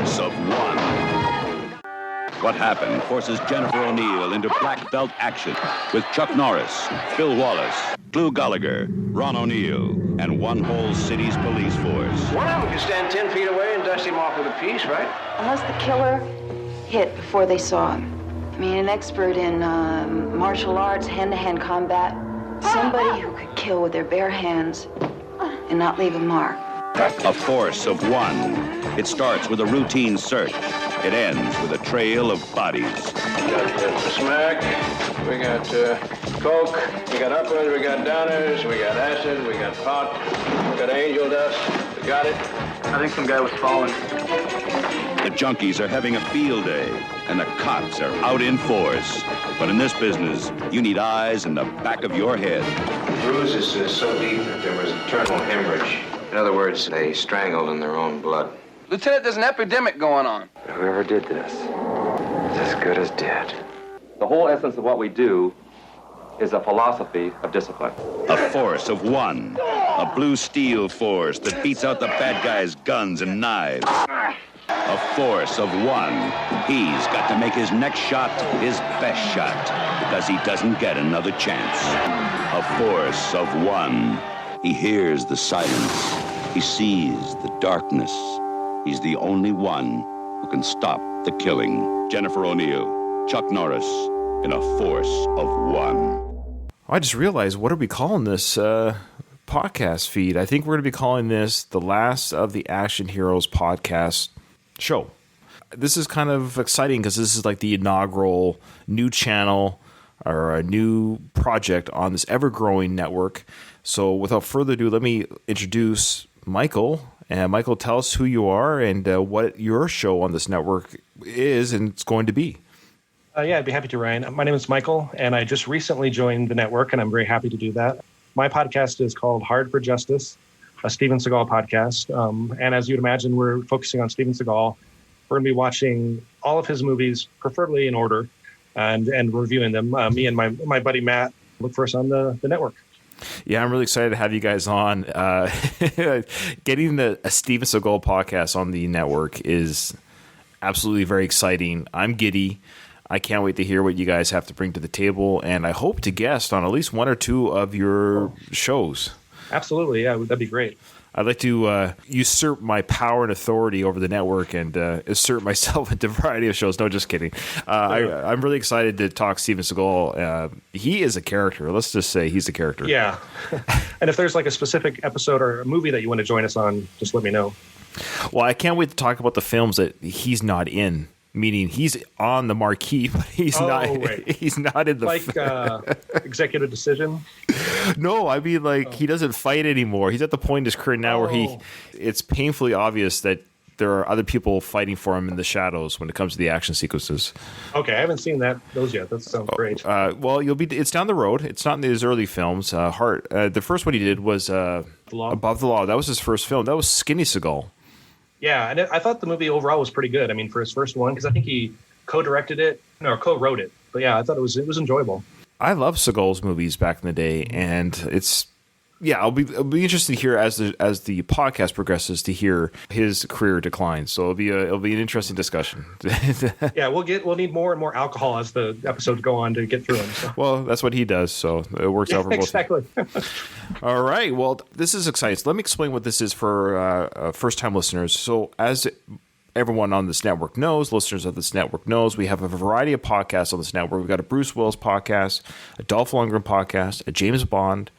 force of one. What Happened forces Jennifer O'Neill into black belt action with Chuck Norris, Phil Wallace, Clu Gallagher, Ron O'Neill, and one whole city's police force. One of them could stand 10 feet away and dust him off with a piece, right? Unless the killer hit before they saw him. I mean, an expert in martial arts, hand-to-hand combat. Somebody who could kill with their bare hands and not leave a mark. A force of one. It starts with a routine search. It ends with a trail of bodies. We got smack, we got coke, we got uppers, we got downers, we got acid, we got pot, we got angel dust. We got it. I think some guy was falling. The junkies are having a field day, and the cops are out in force. But in this business, you need eyes in the back of your head. The bruise is so deep that there was internal hemorrhage. In other words, they strangled in their own blood. Lieutenant, there's an epidemic going on. Whoever did this is as good as dead. The whole essence of what we do is a philosophy of discipline. A force of one. A blue steel force that beats out the bad guys' guns and knives. A force of one. He's got to make his next shot his best shot because he doesn't get another chance. A force of one. He hears the silence. He sees the darkness. He's the only one who can stop the killing. Jennifer O'Neill, Chuck Norris, in A Force of One. I just realized, what are we calling this podcast feed? I think we're going to be calling this the Last of the Action Heroes podcast show. This is kind of exciting because this is like the inaugural new channel or a new project on this ever-growing network. So without further ado, let me introduce Michael. And Michael, tell us who you are and what your show on this network is and it's going to be. Yeah, I'd be happy to, Ryan. My name is Michael, and I just recently joined the network, and I'm very happy to do that. My podcast is called Hard for Justice, a Steven Seagal podcast. And as you'd imagine, we're focusing on Steven Seagal. We're going to be watching all of his movies, preferably in order, and reviewing them. Me and my buddy Matt look for us on the network. Yeah, I'm really excited to have you guys on. Getting a Steven Seagal podcast on the network is absolutely very exciting. I'm giddy. I can't wait to hear what you guys have to bring to the table, and I hope to guest on at least one or two of your shows. Absolutely, yeah, that'd be great. I'd like to usurp my power and authority over the network and assert myself into a variety of shows. No, just kidding. I'm really excited to talk Steven Seagal. He is a character. Let's just say he's a character. Yeah. And if there's like a specific episode or a movie that you want to join us on, just let me know. Well, I can't wait to talk about the films that he's not in. Meaning he's on the marquee, but he's not. Right. He's not in the Executive Decision. No, I mean he doesn't fight anymore. He's at the point in his career now where it's painfully obvious that there are other people fighting for him in the shadows when it comes to the action sequences. Okay, I haven't seen those yet. That sounds great. Well, it's down the road. It's not in his early films. The first one he did was Above the Law. That was his first film. That was Skinny Seagal. Yeah, and I thought the movie overall was pretty good. I mean, for his first one, because I think he co-wrote it. But yeah, I thought it was enjoyable. I love Seagal's movies back in the day, and it'll be interesting to hear as the podcast progresses to hear his career decline. So it'll be an interesting discussion. Yeah, we'll need more and more alcohol as the episodes go on to get through them. So. Well, that's what he does, so it works out for both. Exactly. All right. Well, this is exciting. So let me explain what this is for first-time listeners. So as everyone on this network knows, listeners of this network knows, we have a variety of podcasts on this network. We've got a Bruce Willis podcast, a Dolph Lundgren podcast, a James Bond,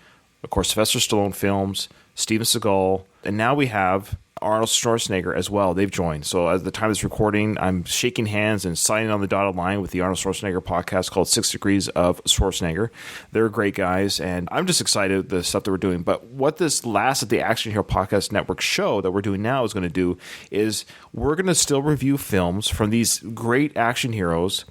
of course, Sylvester Stallone films, Steven Seagal, and now we have Arnold Schwarzenegger as well. They've joined. So at the time of this recording, I'm shaking hands and signing on the dotted line with the Arnold Schwarzenegger podcast called 6 Degrees of Schwarzenegger. They're great guys, and I'm just excited with the stuff that we're doing. But what this Last of the Action Hero Podcast Network show that we're doing now is going to do is we're going to still review films from these great action heroes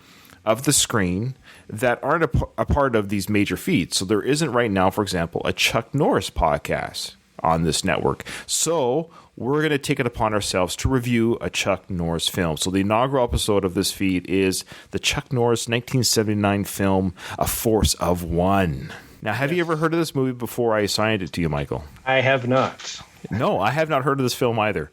of the screen that aren't a part of these major feeds. So there isn't right now, for example, a Chuck Norris podcast on this network. So we're going to take it upon ourselves to review a Chuck Norris film. So the inaugural episode of this feed is the Chuck Norris 1979 film, A Force of One. Now, have you ever heard of this movie before I assigned it to you, Michael? I have not. No, I have not heard of this film either.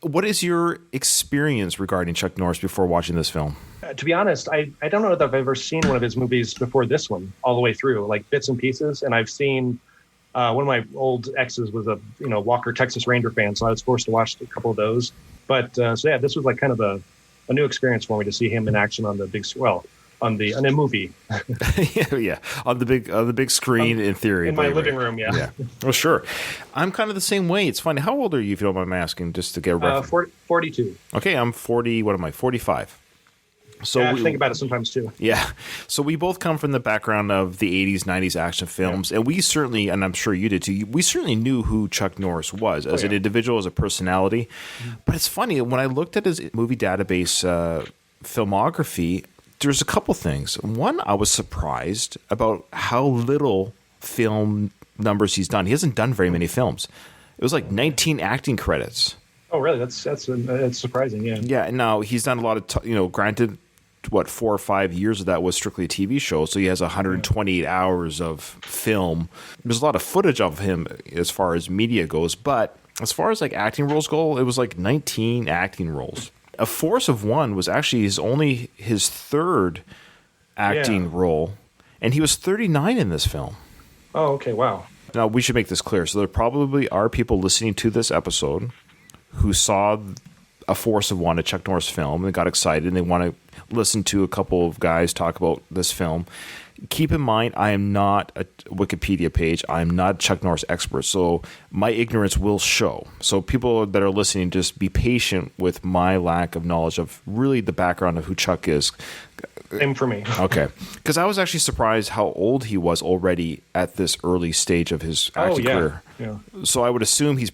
What is your experience regarding Chuck Norris before watching this film? To be honest, I don't know that I've ever seen one of his movies before this one all the way through, like bits and pieces. And I've seen one of my old exes was a Walker Texas Ranger fan, so I was forced to watch a couple of those. But so yeah, this was like kind of a new experience for me to see him in action on the big on a movie. yeah, on the big screen in theory. In my living room, yeah. Well, sure. I'm kind of the same way. It's funny. How old are you, if you don't mind me asking, just to get a reference? 42. Okay, I'm 40. What am I? 45. So I think about it sometimes too. Yeah. So we both come from the background of the 80s, 90s action films. And we certainly, and I'm sure you did too, we certainly knew who Chuck Norris was as an individual, as a personality. Mm-hmm. But it's funny, when I looked at his movie database filmography, there's a couple things. One, I was surprised about how little film numbers he's done. He hasn't done very many films. It was like 19 acting credits. Oh, really? That's surprising. Yeah. Yeah. Now he's done a lot of, granted, 4 or 5 years of that was strictly a TV show, so he has 128 hours of film. There's a lot of footage of him as far as media goes, but as far as like acting roles go, it was like 19 acting roles. A Force of One was actually his third acting role, and he was 39 in this film. Oh, okay, wow. Now, we should make this clear. So there probably are people listening to this episode who saw A Force of One, a Chuck Norris film, and got excited, and they want to listen to a couple of guys talk about this film. Keep in mind, I am not a Wikipedia page. I am not a Chuck Norris expert, so my ignorance will show. So people that are listening, just be patient with my lack of knowledge of really the background of who Chuck is. Same for me. Okay. Because I was actually surprised how old he was already at this early stage of his acting career. Yeah. So I would assume he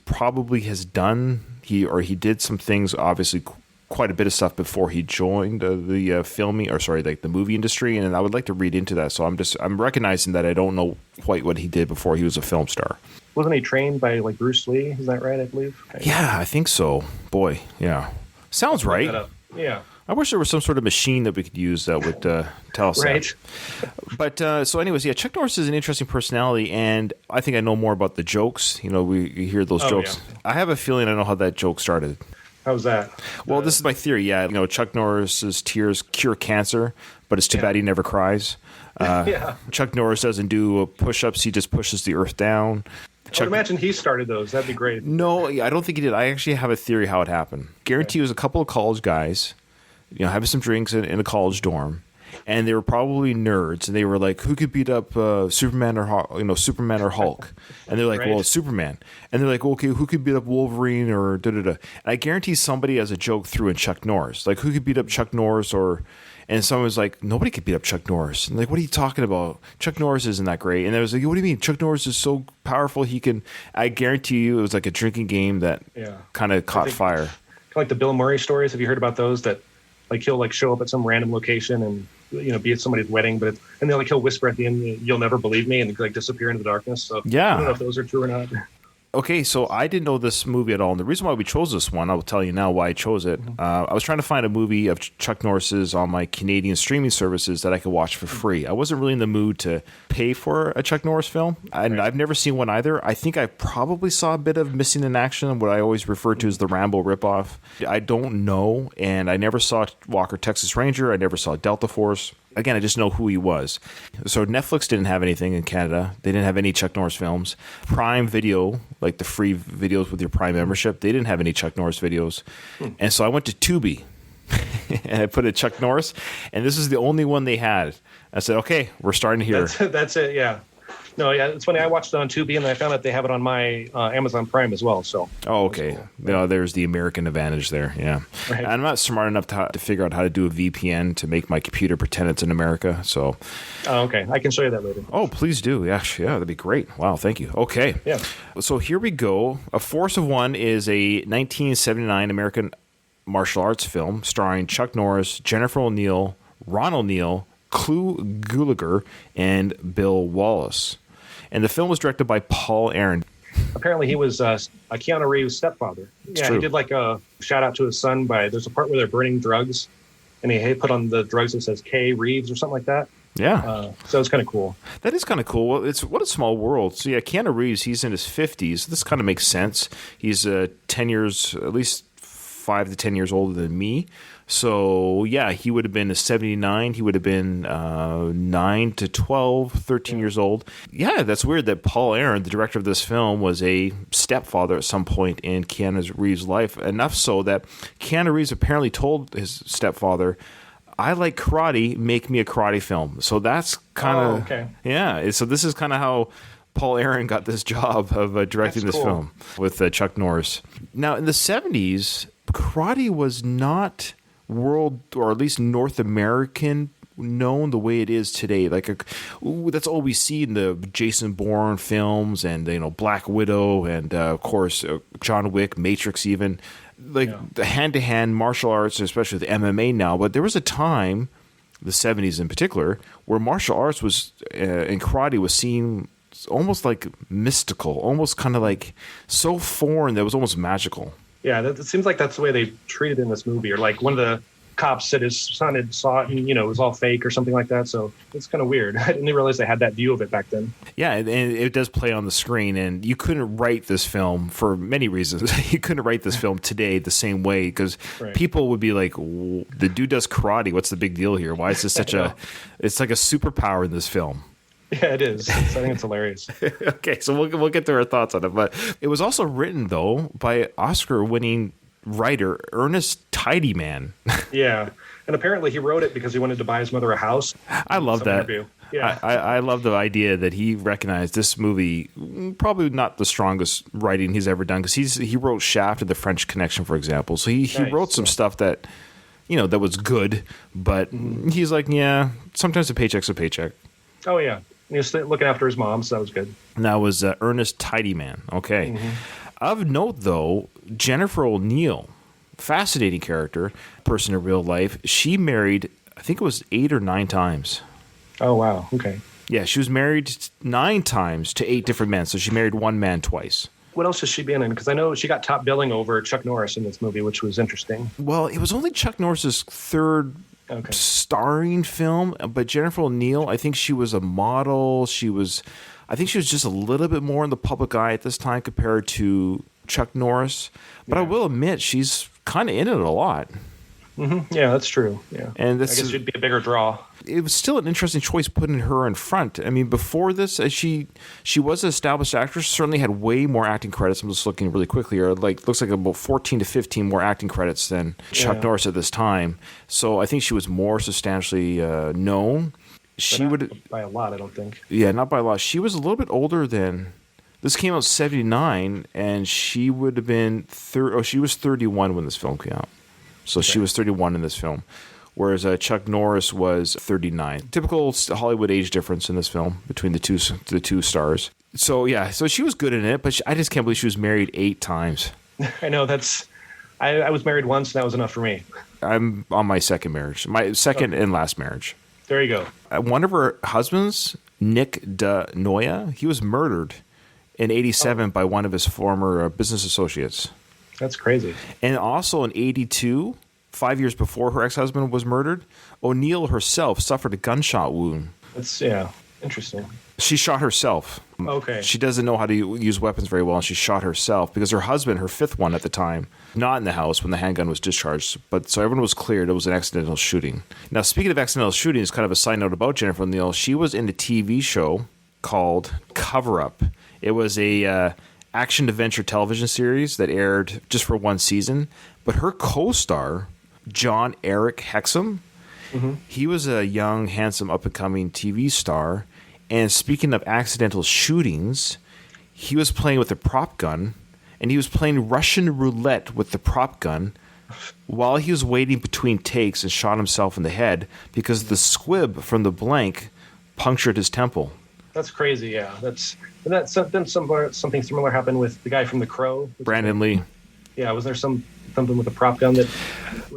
did some things, obviously quite a bit of stuff before he joined the movie industry, and I would like to read into that. So I'm recognizing that I don't know quite what he did before he was a film star. Wasn't he trained by like Bruce Lee? Is that right? I believe. Yeah, I think so. Boy, yeah, sounds right. Yeah. I wish there was some sort of machine that we could use that would tell us right. That. But so anyways, yeah, Chuck Norris is an interesting personality, and I think I know more about the jokes. We hear those jokes. Yeah. I have a feeling I know how that joke started. How's that? Well, this is my theory. Yeah, Chuck Norris's tears cure cancer, but it's too bad he never cries. Chuck Norris doesn't do push-ups; he just pushes the earth down. I would imagine he started those. That'd be great. No, I don't think he did. I actually have a theory how it happened. Guarantee it was a couple of college guys, having some drinks in a college dorm, and they were probably nerds, and they were like, "Who could beat up Superman or Hulk?" And they're like, "Well, it's Superman." And they're like, "Okay, who could beat up Wolverine or da da da?" And I guarantee somebody as a joke threw in Chuck Norris, like, "Who could beat up Chuck Norris?" And someone was like, "Nobody could beat up Chuck Norris." And like, "What are you talking about? Chuck Norris isn't that great." And I was like, "What do you mean? Chuck Norris is so powerful. He can." I guarantee you, it was like a drinking game that kind of caught fire. Kind of like the Bill Murray stories. Have you heard about those? That like he'll like show up at some random location and be at somebody's wedding, and then like he'll whisper at the end, "You'll never believe me," and like disappear into the darkness. So I don't know if those are true or not. Okay, so I didn't know this movie at all, and the reason why we chose this one, I will tell you now why I chose it. I was trying to find a movie of Chuck Norris's on my Canadian streaming services that I could watch for free. I wasn't really in the mood to pay for a Chuck Norris film, and I've never seen one either. I think I probably saw a bit of Missing in Action, what I always refer to as the Rambo ripoff. I don't know, and I never saw Walker Texas Ranger. I never saw Delta Force. Again, I just know who he was. So Netflix didn't have anything in Canada. They didn't have any Chuck Norris films. Prime Video, like the free videos with your Prime membership, they didn't have any Chuck Norris videos. And so I went to Tubi, and I put in Chuck Norris, and this is the only one they had. I said, okay, we're starting here. That's it, yeah. No, yeah, it's funny. I watched it on Tubi, and I found out they have it on my Amazon Prime as well. So. Oh, okay. Cool. There's the American advantage there. Yeah. Right. I'm not smart enough to figure out how to do a VPN to make my computer pretend it's in America. So. Oh, okay. I can show you that later. Oh, please do. Yeah, that'd be great. Wow, thank you. Okay. Yeah. So here we go. A Force of One is a 1979 American martial arts film starring Chuck Norris, Jennifer O'Neill, Ron O'Neill, Clu Gulager, and Bill Wallace. And the film was directed by Paul Aaron. Apparently, he was a Keanu Reeves' stepfather. It's true. He did like a shout out to his son there's a part where they're burning drugs, and he put on the drugs that says K. Reeves or something like that. Yeah. So it's kind of cool. That is kind of cool. Well, what a small world. So yeah, Keanu Reeves, he's in his 50s. This kind of makes sense. He's 10 years, at least 5 to 10 years older than me. So, yeah, he would have been 79. He would have been 9 to 12, 13 years old. Yeah, that's weird that Paul Aaron, the director of this film, was a stepfather at some point in Keanu Reeves' life. Enough so that Keanu Reeves apparently told his stepfather, I like karate, make me a karate film. So that's kind of... okay. Yeah, so this is kind of how Paul Aaron got this job of directing this film with Chuck Norris. Now, in the 70s, karate was not world, or at least North American, known the way it is today. That's all we see in the Jason Bourne films and Black Widow and of course John Wick, Matrix, even the hand-to-hand martial arts, especially the MMA now. But there was a time, the 70s in particular, where martial arts was and karate was seen almost like mystical, almost kind of like so foreign that it was almost magical. Yeah, it seems like that's the way they treated it in this movie. Or like one of the cops said his son had saw it and, it was all fake or something like that. So it's kind of weird. I didn't realize they had that view of it back then. Yeah, and it does play on the screen. And you couldn't write this film for many reasons. You couldn't write this film today the same way because people would be like, the dude does karate. What's the big deal here? Why is this such it's like a superpower in this film? Yeah, it is. I think it's hilarious. Okay, so we'll get to our thoughts on it. But it was also written, though, by Oscar-winning writer Ernest Tidyman. Yeah, and apparently he wrote it because he wanted to buy his mother a house. I love that. Interview. Yeah, I love the idea that he recognized this movie probably not the strongest writing he's ever done because he wrote Shaft and The French Connection, for example. So he wrote some stuff that that was good, but he's like, yeah, sometimes a paycheck's a paycheck. Oh yeah. He was looking after his mom, so that was good. And that was Ernest Tidyman. Okay. Of note, though, Jennifer O'Neill, fascinating character, person in real life. She married, I think it was 8 or 9 times. Oh, wow. Okay. Yeah, she was married 9 times to 8 different men. So she married one man twice. What else has she been in? Because I know she got top billing over Chuck Norris in this movie, which was interesting. Well, it was only Chuck Norris's third starring film, but Jennifer O'Neill, I think she was a model. I think she was just a little bit more in the public eye at this time compared to Chuck Norris. But I will admit, she's kind of in it a lot. Yeah, that's true. Yeah, and I guess she'd be a bigger draw. It was still an interesting choice putting her in front. I mean, before this, she was an established actress. Certainly had way more acting credits. I'm just looking really quickly here. Looks like about 14 to 15 more acting credits than Chuck Norris at this time. So I think she was more substantially known. She would by a lot, I don't think. Yeah, not by a lot. She was a little bit older than. This came out 79, and she would have been she was 31 when this film came out. So she was 31 in this film, whereas Chuck Norris was 39. Typical Hollywood age difference in this film between the two stars. So yeah, so she was good in it, but I just can't believe she was married 8 times. I know I was married once, and that was enough for me. I'm on my second marriage, my second and last marriage. There you go. One of her husbands, Nick DeNoia, he was murdered in 87 by one of his former business associates. That's crazy. And also in 82, 5 years before her ex-husband was murdered, O'Neill herself suffered a gunshot wound. That's, interesting. She shot herself. Okay. She doesn't know how to use weapons very well, and she shot herself because her husband, her 5th one at the time, not in the house when the handgun was discharged. But so everyone was cleared it was an accidental shooting. Now, speaking of accidental shootings, kind of a side note about Jennifer O'Neill, she was in a TV show called Cover Up. It was a action-adventure television series that aired just for one season. But her co-star, John Eric Hexum, he was a young, handsome, up-and-coming TV star. And speaking of accidental shootings, he was playing with a prop gun, and he was playing Russian roulette with the prop gun while he was waiting between takes and shot himself in the head because the squib from the blank punctured his temple. That's crazy, yeah. Then something similar happened with the guy from The Crow. Brandon Lee. Yeah, was there something with a prop gun that...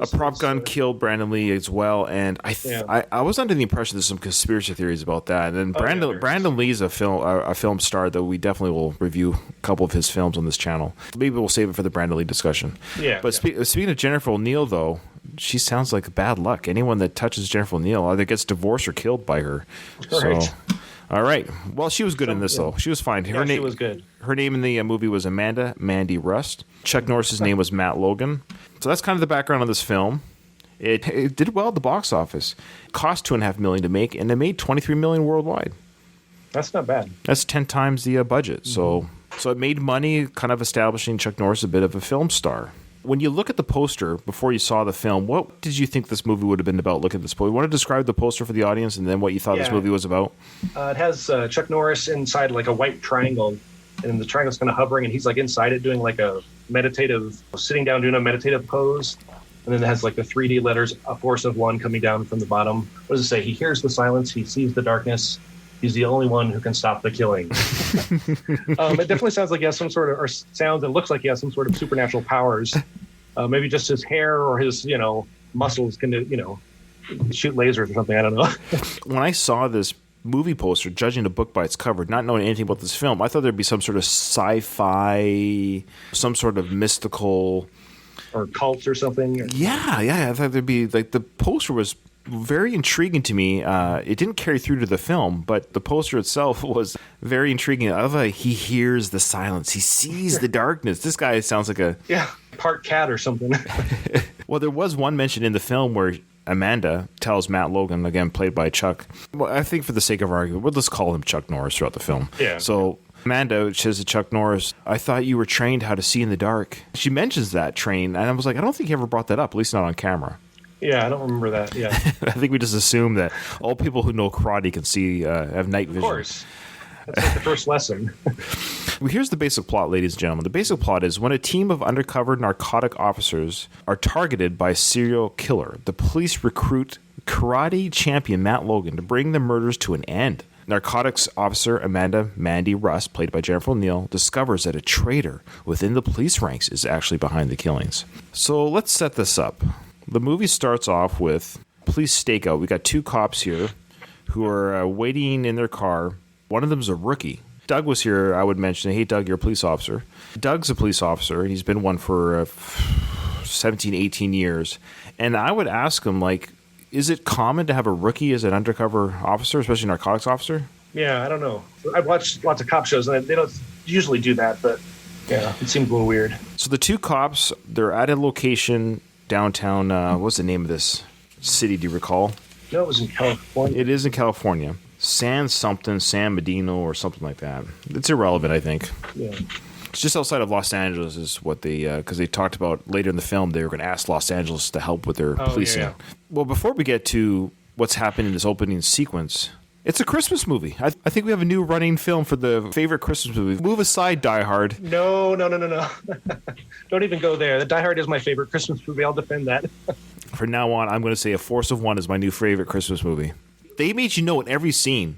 A prop gun killed Brandon Lee as well, and I was under the impression there's some conspiracy theories about that. And then Brandon Lee's a film star, though we definitely will review a couple of his films on this channel. Maybe we'll save it for the Brandon Lee discussion. Yeah. But speaking of Jennifer O'Neill, though, she sounds like bad luck. Anyone that touches Jennifer O'Neill either gets divorced or killed by her. Right. So, all right. Well, she was good in this, though. She was fine. She was good. Her name in the movie was Amanda Mandy Rust. Chuck Norris's name was Matt Logan. So that's kind of the background of this film. It did well at the box office. It cost $2.5 million to make, and it made $23 million worldwide. That's not bad. That's 10 times the budget. So it made money, kind of establishing Chuck Norris a bit of a film star. When you look at the poster before you saw the film, what did you think this movie would have been about? Look at this poster. You want to describe the poster for the audience and then what you thought this movie was about? It has Chuck Norris inside like a white triangle, and the triangle's kind of hovering, and he's like inside it doing like a meditative, sitting down doing a meditative pose. And then it has like the 3D letters, a force of one coming down from the bottom. What does it say? He hears the silence. He sees the darkness. He's the only one who can stop the killing. It definitely sounds like he has some sort of, or sounds and looks like he has some sort of supernatural powers. Maybe just his hair or his, muscles can, shoot lasers or something. I don't know. When I saw this movie poster, judging the book by its cover, not knowing anything about this film, I thought there'd be some sort of sci-fi, some sort of mystical... Or cults or something. Yeah. I thought there'd be, like, the poster was very intriguing to me. It didn't carry through to the film, but the poster itself was very intriguing. I love how he hears the silence. He sees the darkness. This guy sounds like a... Yeah, part cat or something. Well, there was one mention in the film where Amanda tells Matt Logan, again played by Chuck... Well, I think for the sake of argument, we'll just call him Chuck Norris throughout the film. Yeah. So... Amanda says to Chuck Norris, I thought you were trained how to see in the dark. She mentions that train, and I was like, I don't think he ever brought that up, at least not on camera. Yeah, I don't remember that. Yeah. I think we just assume that all people who know karate can see, have night vision. Of course. That's like the first lesson. Well, here's the basic plot, ladies and gentlemen. The basic plot is when a team of undercover narcotic officers are targeted by a serial killer, the police recruit karate champion Matt Logan to bring the murders to an end. Narcotics officer Amanda Mandy Russ, played by Jennifer Neal, discovers that a traitor within the police ranks is actually behind the killings. So let's set this up. The movie starts off with police stakeout. We got two cops here who are waiting in their car. One of them is a rookie. Doug was here, I would mention. Hey, Doug, you're a police officer. Doug's a police officer, and he's been one for 17, 18 years. And I would ask him, like, is it common to have a rookie as an undercover officer, especially a narcotics officer? Yeah, I don't know. I've watched lots of cop shows, and they don't usually do that, but yeah, it seems a little weird. So the two cops, they're at a location downtown. What's the name of this city, do you recall? No, it was in California. It is in California. San Medino or something like that. It's irrelevant, I think. Yeah. It's just outside of Los Angeles is what they, because they talked about later in the film, they were going to ask Los Angeles to help with their policing. Yeah. Well, before we get to what's happened in this opening sequence, it's a Christmas movie. I think we have a new running film for the favorite Christmas movie. Move aside, Die Hard. No. Don't even go there. The Die Hard is my favorite Christmas movie. I'll defend that. From now on, I'm going to say A Force of One is my new favorite Christmas movie. They made you know in every scene,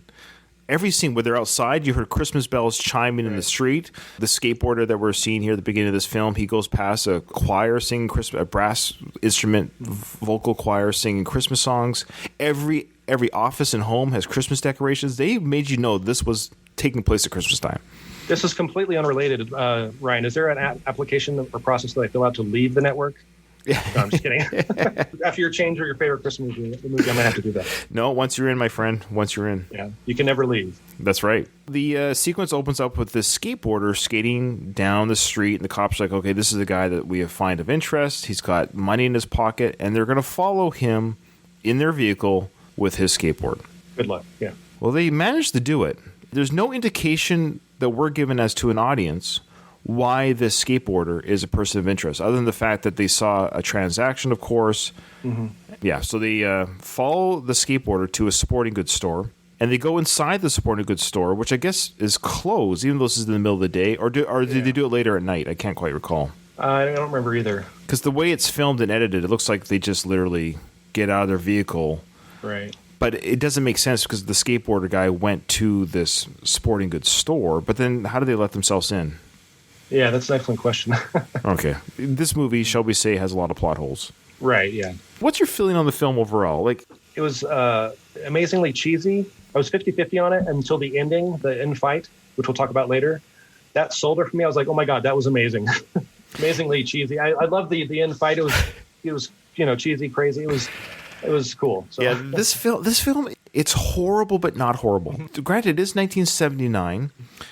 where they're outside, you heard Christmas bells chiming in the street. The skateboarder that we're seeing here at the beginning of this film, he goes past a choir singing a brass instrument vocal choir singing Christmas songs. Every office and home has Christmas decorations. They made you know this was taking place at Christmas time. This is completely unrelated, Ryan. Is there an application or process that I fill out to leave the network? No, I'm just kidding. After your change or your favorite Christmas movie, I might have to do that. No, once you're in, my friend. Once you're in. Yeah, you can never leave. That's right. The sequence opens up with this skateboarder skating down the street, and the cops are like, okay, this is the guy that we find of interest. He's got money in his pocket, and they're going to follow him in their vehicle with his skateboard. Good luck, yeah. Well, they managed to do it. There's no indication that we're given as to an audience why this skateboarder is a person of interest, other than the fact that they saw a transaction, of course. Mm-hmm. Yeah, so they follow the skateboarder to a sporting goods store, and they go inside the sporting goods store, which I guess is closed, even though this is in the middle of the day, or did they do it later at night? I can't quite recall. I don't remember either. Because the way it's filmed and edited, it looks like they just literally get out of their vehicle. Right. But it doesn't make sense because the skateboarder guy went to this sporting goods store, but then how do they let themselves in? Yeah, that's an excellent question. Okay. This movie, shall we say, has a lot of plot holes. Right, yeah. What's your feeling on the film overall? Like, it was amazingly cheesy. I was 50-50 on it until the ending, the end fight, which we'll talk about later. That sold it for me. I was like, oh my God, that was amazing. Amazingly cheesy. I love the end fight. It was cheesy, crazy. It was cool. So. Yeah, this film, It's horrible, but not horrible. Granted, it is 1979.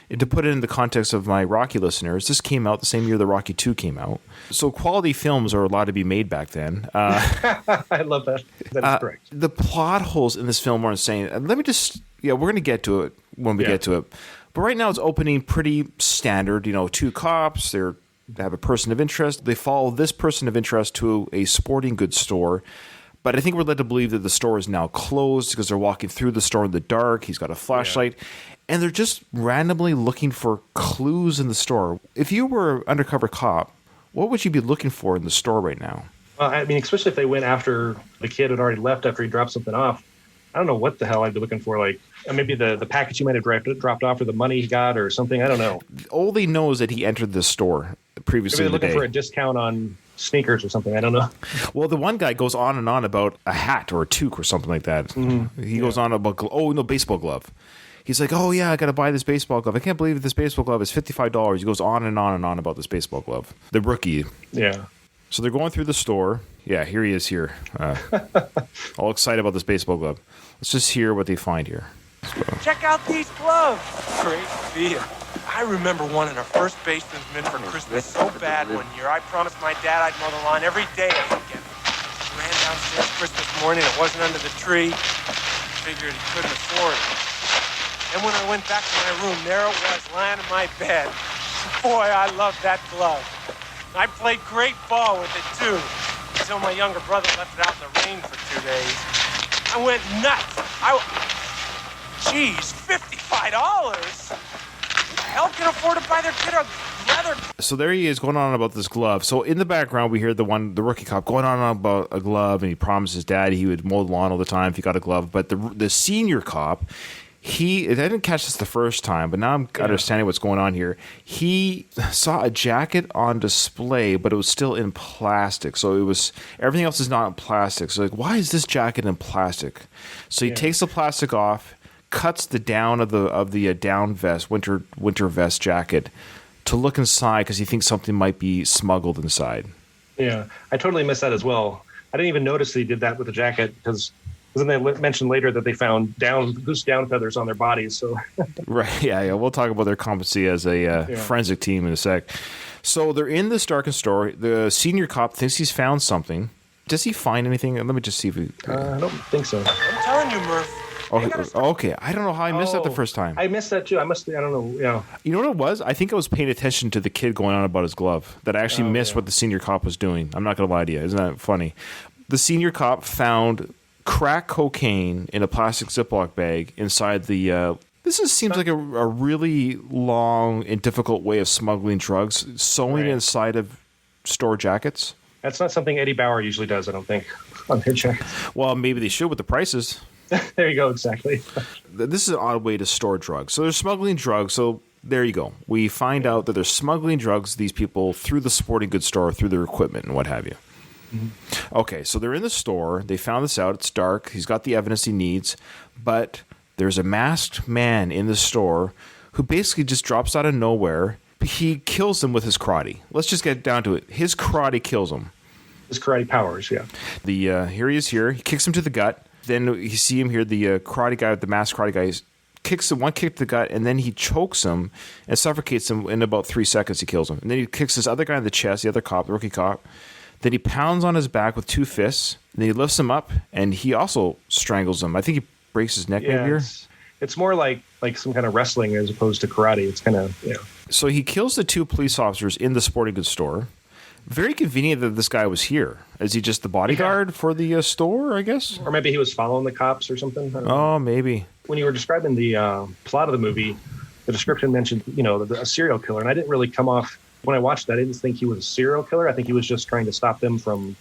And to put it in the context of my Rocky listeners, this came out the same year the Rocky 2 came out. So quality films are allowed to be made back then. I love that. That is correct. The plot holes in this film are insane. Let me just, we're going to get to it when we get to it. But right now it's opening pretty standard. Two cops, they have a person of interest. They follow this person of interest to a sporting goods store. But I think we're led to believe that the store is now closed because they're walking through the store in the dark. He's got a flashlight. Yeah. And they're just randomly looking for clues in the store. If you were an undercover cop, what would you be looking for in the store right now? Well, I mean, especially if they went after the kid had already left after he dropped something off. I don't know what the hell I'd be looking for. Like maybe the package he might have dropped off or the money he got or something. I don't know. All they know is that he entered the store previously. Maybe they're looking for a discount on sneakers or something. I don't know. Well, the one guy goes on and on about a hat or a toque or something like that. Mm-hmm. He goes on about, baseball glove. He's like, oh, yeah, I got to buy this baseball glove. I can't believe this baseball glove is $55. He goes on and on and on about this baseball glove. The rookie. Yeah. So they're going through the store. Yeah, here he is here. All excited about this baseball glove. Let's just hear what they find here. Check out these gloves. Great deal. I remember wanting a first baseman's mitt for Christmas so bad one year. I promised my dad I'd mow the lawn every day if I get it. Ran downstairs Christmas morning. It wasn't under the tree. Figured he couldn't afford it. And when I went back to my room, there it was, lying in my bed. Boy, I loved that glove. I played great ball with it, too, until my younger brother left it out in the rain for 2 days. I went nuts. Geez, $55? Who the hell can afford to buy their kid a leather? So there he is going on about this glove. So in the background, we hear the rookie cop going on about a glove, and he promised his dad he would mow the lawn all the time if he got a glove. But the senior cop... I didn't catch this the first time, but now I'm understanding what's going on here. He saw a jacket on display, but it was still in plastic. So everything else is not in plastic. So why is this jacket in plastic? So he takes the plastic off, cuts the down of the down vest, winter vest jacket, to look inside because he thinks something might be smuggled inside. Yeah, I totally missed that as well. I didn't even notice he did that with the jacket because then they mentioned later that they found goose down feathers on their bodies. So right, yeah. We'll talk about their competency as a forensic team in a sec. So they're in this darkened store. The senior cop thinks he's found something. Does he find anything? Let me just see if he... I don't think so. I'm telling you, Murph. Okay. I don't know how I missed that the first time. I missed that too. I don't know. Yeah. You know what it was? I think I was paying attention to the kid going on about his glove. That I actually missed what the senior cop was doing. I'm not going to lie to you. Isn't that funny? The senior cop found crack cocaine in a plastic Ziploc bag inside the... seems like a really long and difficult way of smuggling drugs. Sewing inside of store jackets. That's not something Eddie Bauer usually does, I don't think, on their jackets. Well, maybe they should with the prices. There you go, exactly. This is an odd way to store drugs. So they're smuggling drugs. So there you go. We find out that they're smuggling drugs, these people, through the sporting goods store, through their equipment and what have you. Mm-hmm. Okay, so they're in the store. They found this out. It's dark. He's got the evidence he needs. But there's a masked man in the store who basically just drops out of nowhere. He kills them with his karate. Let's just get down to it. His karate kills him. His karate powers, yeah. Here he is here. He kicks him to the gut. Then you see him here, the karate guy, the masked karate guy, kicks him one kick to the gut, and then he chokes him and suffocates him. In about 3 seconds, he kills him. And then he kicks this other guy in the chest, the other cop, the rookie cop. Then he pounds on his back with 2 fists. Then he lifts him up, and he also strangles him. I think he breaks his neck maybe here. It's more like some kind of wrestling as opposed to karate. It's kind of, So he kills the 2 police officers in the sporting goods store. Very convenient that this guy was here. Is he just the bodyguard for the store, I guess? Or maybe he was following the cops or something. I don't know. Maybe. When you were describing the plot of the movie, the description mentioned, a serial killer. And I didn't really come off, when I watched that, I didn't think he was a serial killer. I think he was just trying to stop them from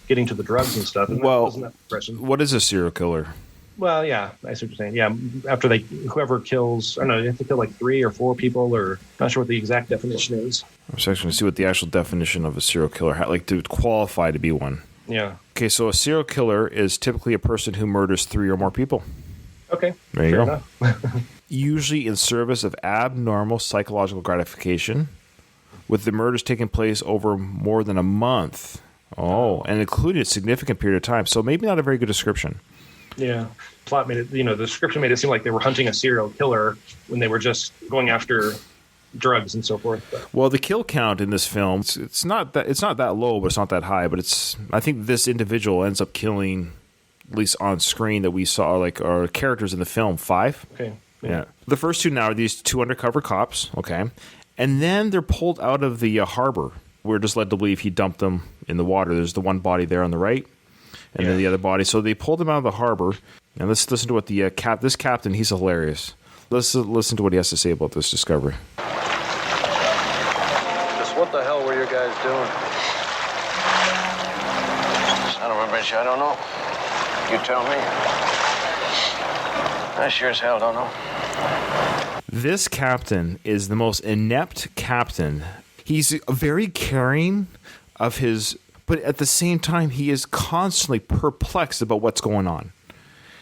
getting to the drugs and stuff. And wasn't that the impression. What is a serial killer? Well, yeah, I see what you're saying. Yeah, after whoever kills, I don't know, you have to kill like 3 or 4 people, or not sure what the exact definition is. I'm just going to see what the actual definition of a serial killer, to qualify to be one. Yeah. Okay, so a serial killer is typically a person who murders 3 or more people. Okay. There you go. Usually in service of abnormal psychological gratification, with the murders taking place over more than a month. And including a significant period of time. So maybe not a very good description. Yeah. Plot made it, the description made it seem like they were hunting a serial killer when they were just going after drugs and so forth. But. Well, the kill count in this film, it's not that low, but it's not that high. But I think this individual ends up killing, at least on screen that we saw, like our characters in the film, 5. Okay. Yeah. The first 2 now are these 2 undercover cops. Okay. And then they're pulled out of the harbor. We're just led to believe he dumped them in the water. There's the one body there on the right, and then the other body. So they pulled him out of the harbor. And let's listen to what this captain, he's hilarious. Let's listen to what he has to say about this discovery. Just what the hell were you guys doing? Son of a bitch, I don't know. You tell me. I sure as hell don't know. This captain is the most inept captain. He's very caring of his, but at the same time, he is constantly perplexed about what's going on.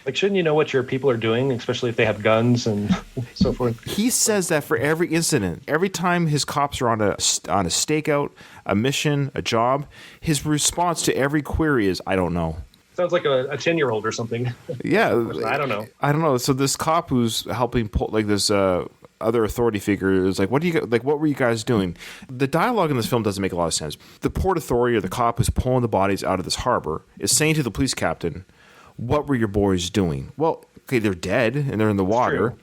Like, shouldn't you know what your people are doing, especially if they have guns and so forth? He says that for every incident. Every time his cops are on a stakeout, a mission, a job, his response to every query is, I don't know. Sounds like a 10-year-old or something. Yeah. I don't know. I don't know. So this cop who's helping pull, like this other authority figure is like, what were you guys doing? The dialogue in this film doesn't make a lot of sense. The port authority or the cop who's pulling the bodies out of this harbor is saying to the police captain, what were your boys doing? Well, okay, they're dead and they're in the water.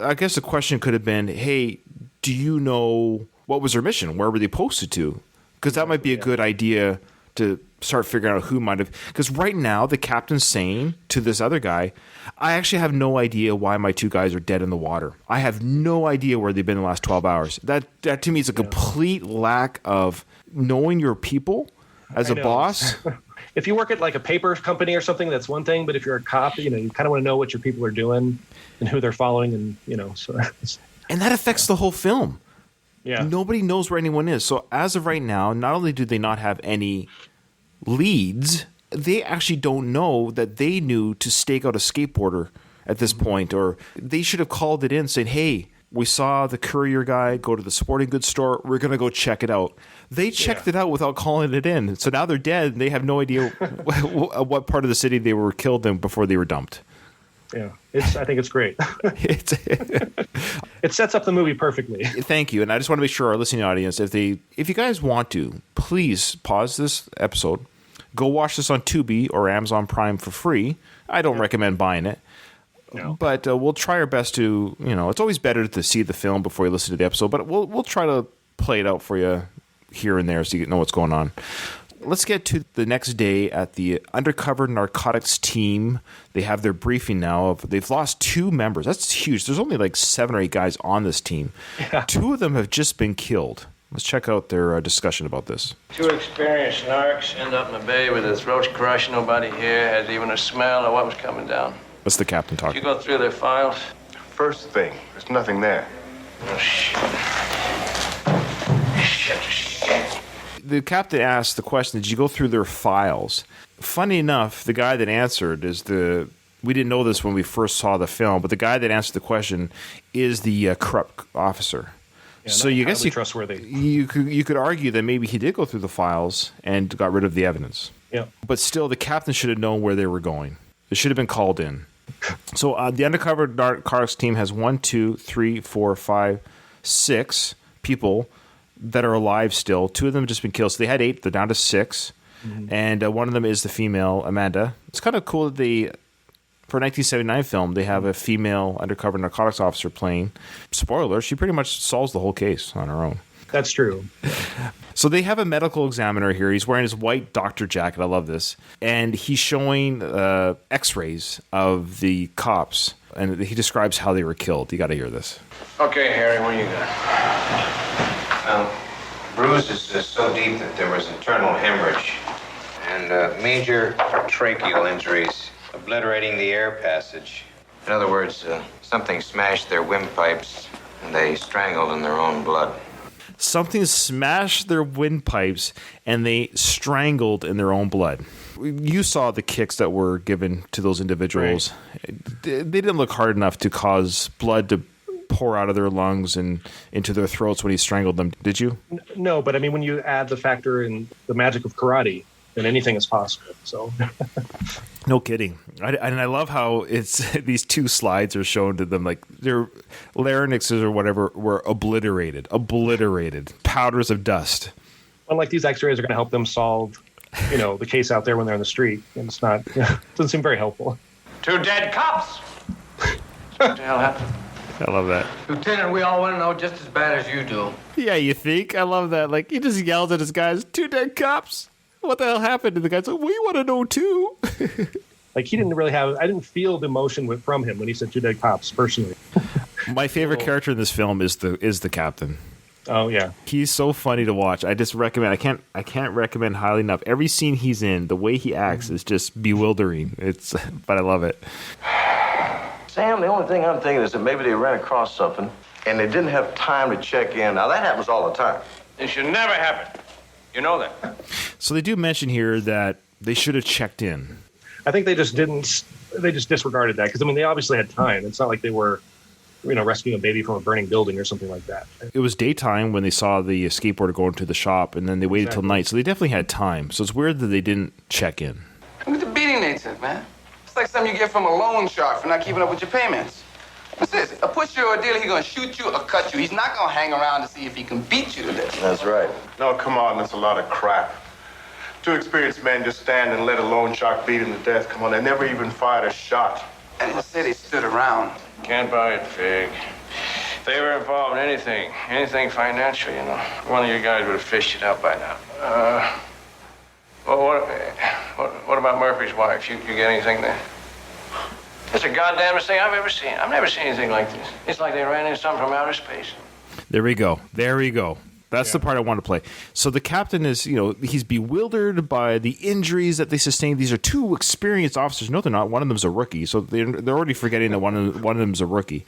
I guess the question could have been, hey, do you know what was their mission? Where were they posted to? Because that might be a good idea to start figuring out who might have. Because right now, the captain's saying to this other guy, I actually have no idea why my 2 guys are dead in the water. I have no idea where they've been the last 12 hours. That to me is a complete lack of knowing your people as a boss. If you work at like a paper company or something, that's one thing. But if you're a cop, you kind of want to know what your people are doing and who they're following, and so. And that affects the whole film. Yeah. Nobody knows where anyone is. So as of right now, not only do they not have any leads, they actually don't know that they knew to stake out a skateboarder at this point, or they should have called it in saying, hey, we saw the courier guy go to the sporting goods store. We're going to go check it out. They checked it out without calling it in. So now they're dead. And they have no idea what part of the city they were killed in before they were dumped. Yeah, I think it's great. It sets up the movie perfectly. Thank you. And I just want to make sure our listening audience, if you guys want to, please pause this episode, go watch this on Tubi or Amazon Prime for free. I don't recommend buying it. No. But we'll try our best to, it's always better to see the film before you listen to the episode, but we'll try to play it out for you here and there so you know what's going on. Let's get to the next day at the undercover narcotics team. They have their briefing now. They've lost 2 members. That's huge. There's only like 7 or 8 guys on this team. Yeah. 2 of them have just been killed. Let's check out their discussion about this. 2 experienced narcs end up in the bay with their throats crushed. Nobody here has even a smell of what was coming down. That's the captain talking. Did you go through their files? First thing, there's nothing there. Oh, shit. Shit. The captain asked the question, did you go through their files? Funny enough, the guy that answered we didn't know this when we first saw the film, but the guy that answered the question is the corrupt officer. Yeah, so you guess trustworthy. You could argue that maybe he did go through the files and got rid of the evidence. Yeah. But still, the captain should have known where they were going. It should have been called in. So the undercover narcotics team has 1, 2, 3, 4, 5, 6 people that are alive still. 2 of them have just been killed. So they had 8. They're down to 6. Mm-hmm. And one of them is the female, Amanda. It's kind of cool that for a 1979 film, they have a female undercover narcotics officer playing. Spoiler, she pretty much solves the whole case on her own. That's true. So they have a medical examiner here. He's wearing his white doctor jacket. I love this. And he's showing x-rays of the cops. And he describes how they were killed. You got to hear this. Okay, Harry, what do you got? Bruises is so deep that there was internal hemorrhage. And major tracheal injuries, obliterating the air passage. In other words, something smashed their windpipes, and they strangled in their own blood. Something smashed their windpipes, and they strangled in their own blood. You saw the kicks that were given to those individuals. Right. They didn't look hard enough to cause blood to pour out of their lungs and into their throats when he strangled them. Did you? No, but I mean, when you add the factor in the magic of karate, then anything is possible. So No kidding. And I love how it's these two slides are shown to them, like their larynxes or whatever were obliterated, powders of dust. Unlike these X-rays are going to help them solve, the case out there when they're in the street. And it's not, doesn't seem very helpful. 2 dead cops. What the hell happened? I love that. Lieutenant, we all want to know just as bad as you do. Yeah, you think? I love that. Like, he just yells at his guys, 2 dead cops. What the hell happened? And the guy's like, we want to know too. Like, he didn't really I didn't feel the emotion from him when he said 2 dead cops, personally. My favorite character in this film is the captain. Oh, yeah. He's so funny to watch. I just recommend, I can't recommend highly enough. Every scene he's in, the way he acts is just bewildering. But I love it. Sam, the only thing I'm thinking is that maybe they ran across something and they didn't have time to check in. Now, that happens all the time. It should never happen. You know that. So they do mention here that they should have checked in. I think they just disregarded that because, they obviously had time. It's not like they were, rescuing a baby from a burning building or something like that. It was daytime when they saw the skateboarder go into the shop, and then they waited till night. So they definitely had time. So it's weird that they didn't check in. Look at the beating they took, man. It's like something you get from a loan shark for not keeping up with your payments. What's this? A pusher or a dealer, he's going to shoot you or cut you. He's not going to hang around to see if he can beat you to this. That's right. No, come on, that's a lot of crap. 2 experienced men just stand and let a loan shark beat him to death. Come on, they never even fired a shot. I didn't say they stood around. Can't buy it, Fig. If they were involved in anything financial, one of you guys would have fished it out by now. What about Murphy's wife? You get anything there? It's the goddamnest thing I've ever seen. I've never seen anything like this. It's like they ran into something from outer space. There we go. That's the part I want to play. So the captain is, he's bewildered by the injuries that they sustained. These are 2 experienced officers. No, they're not. One of them's a rookie. So they're already forgetting that one of them's a rookie.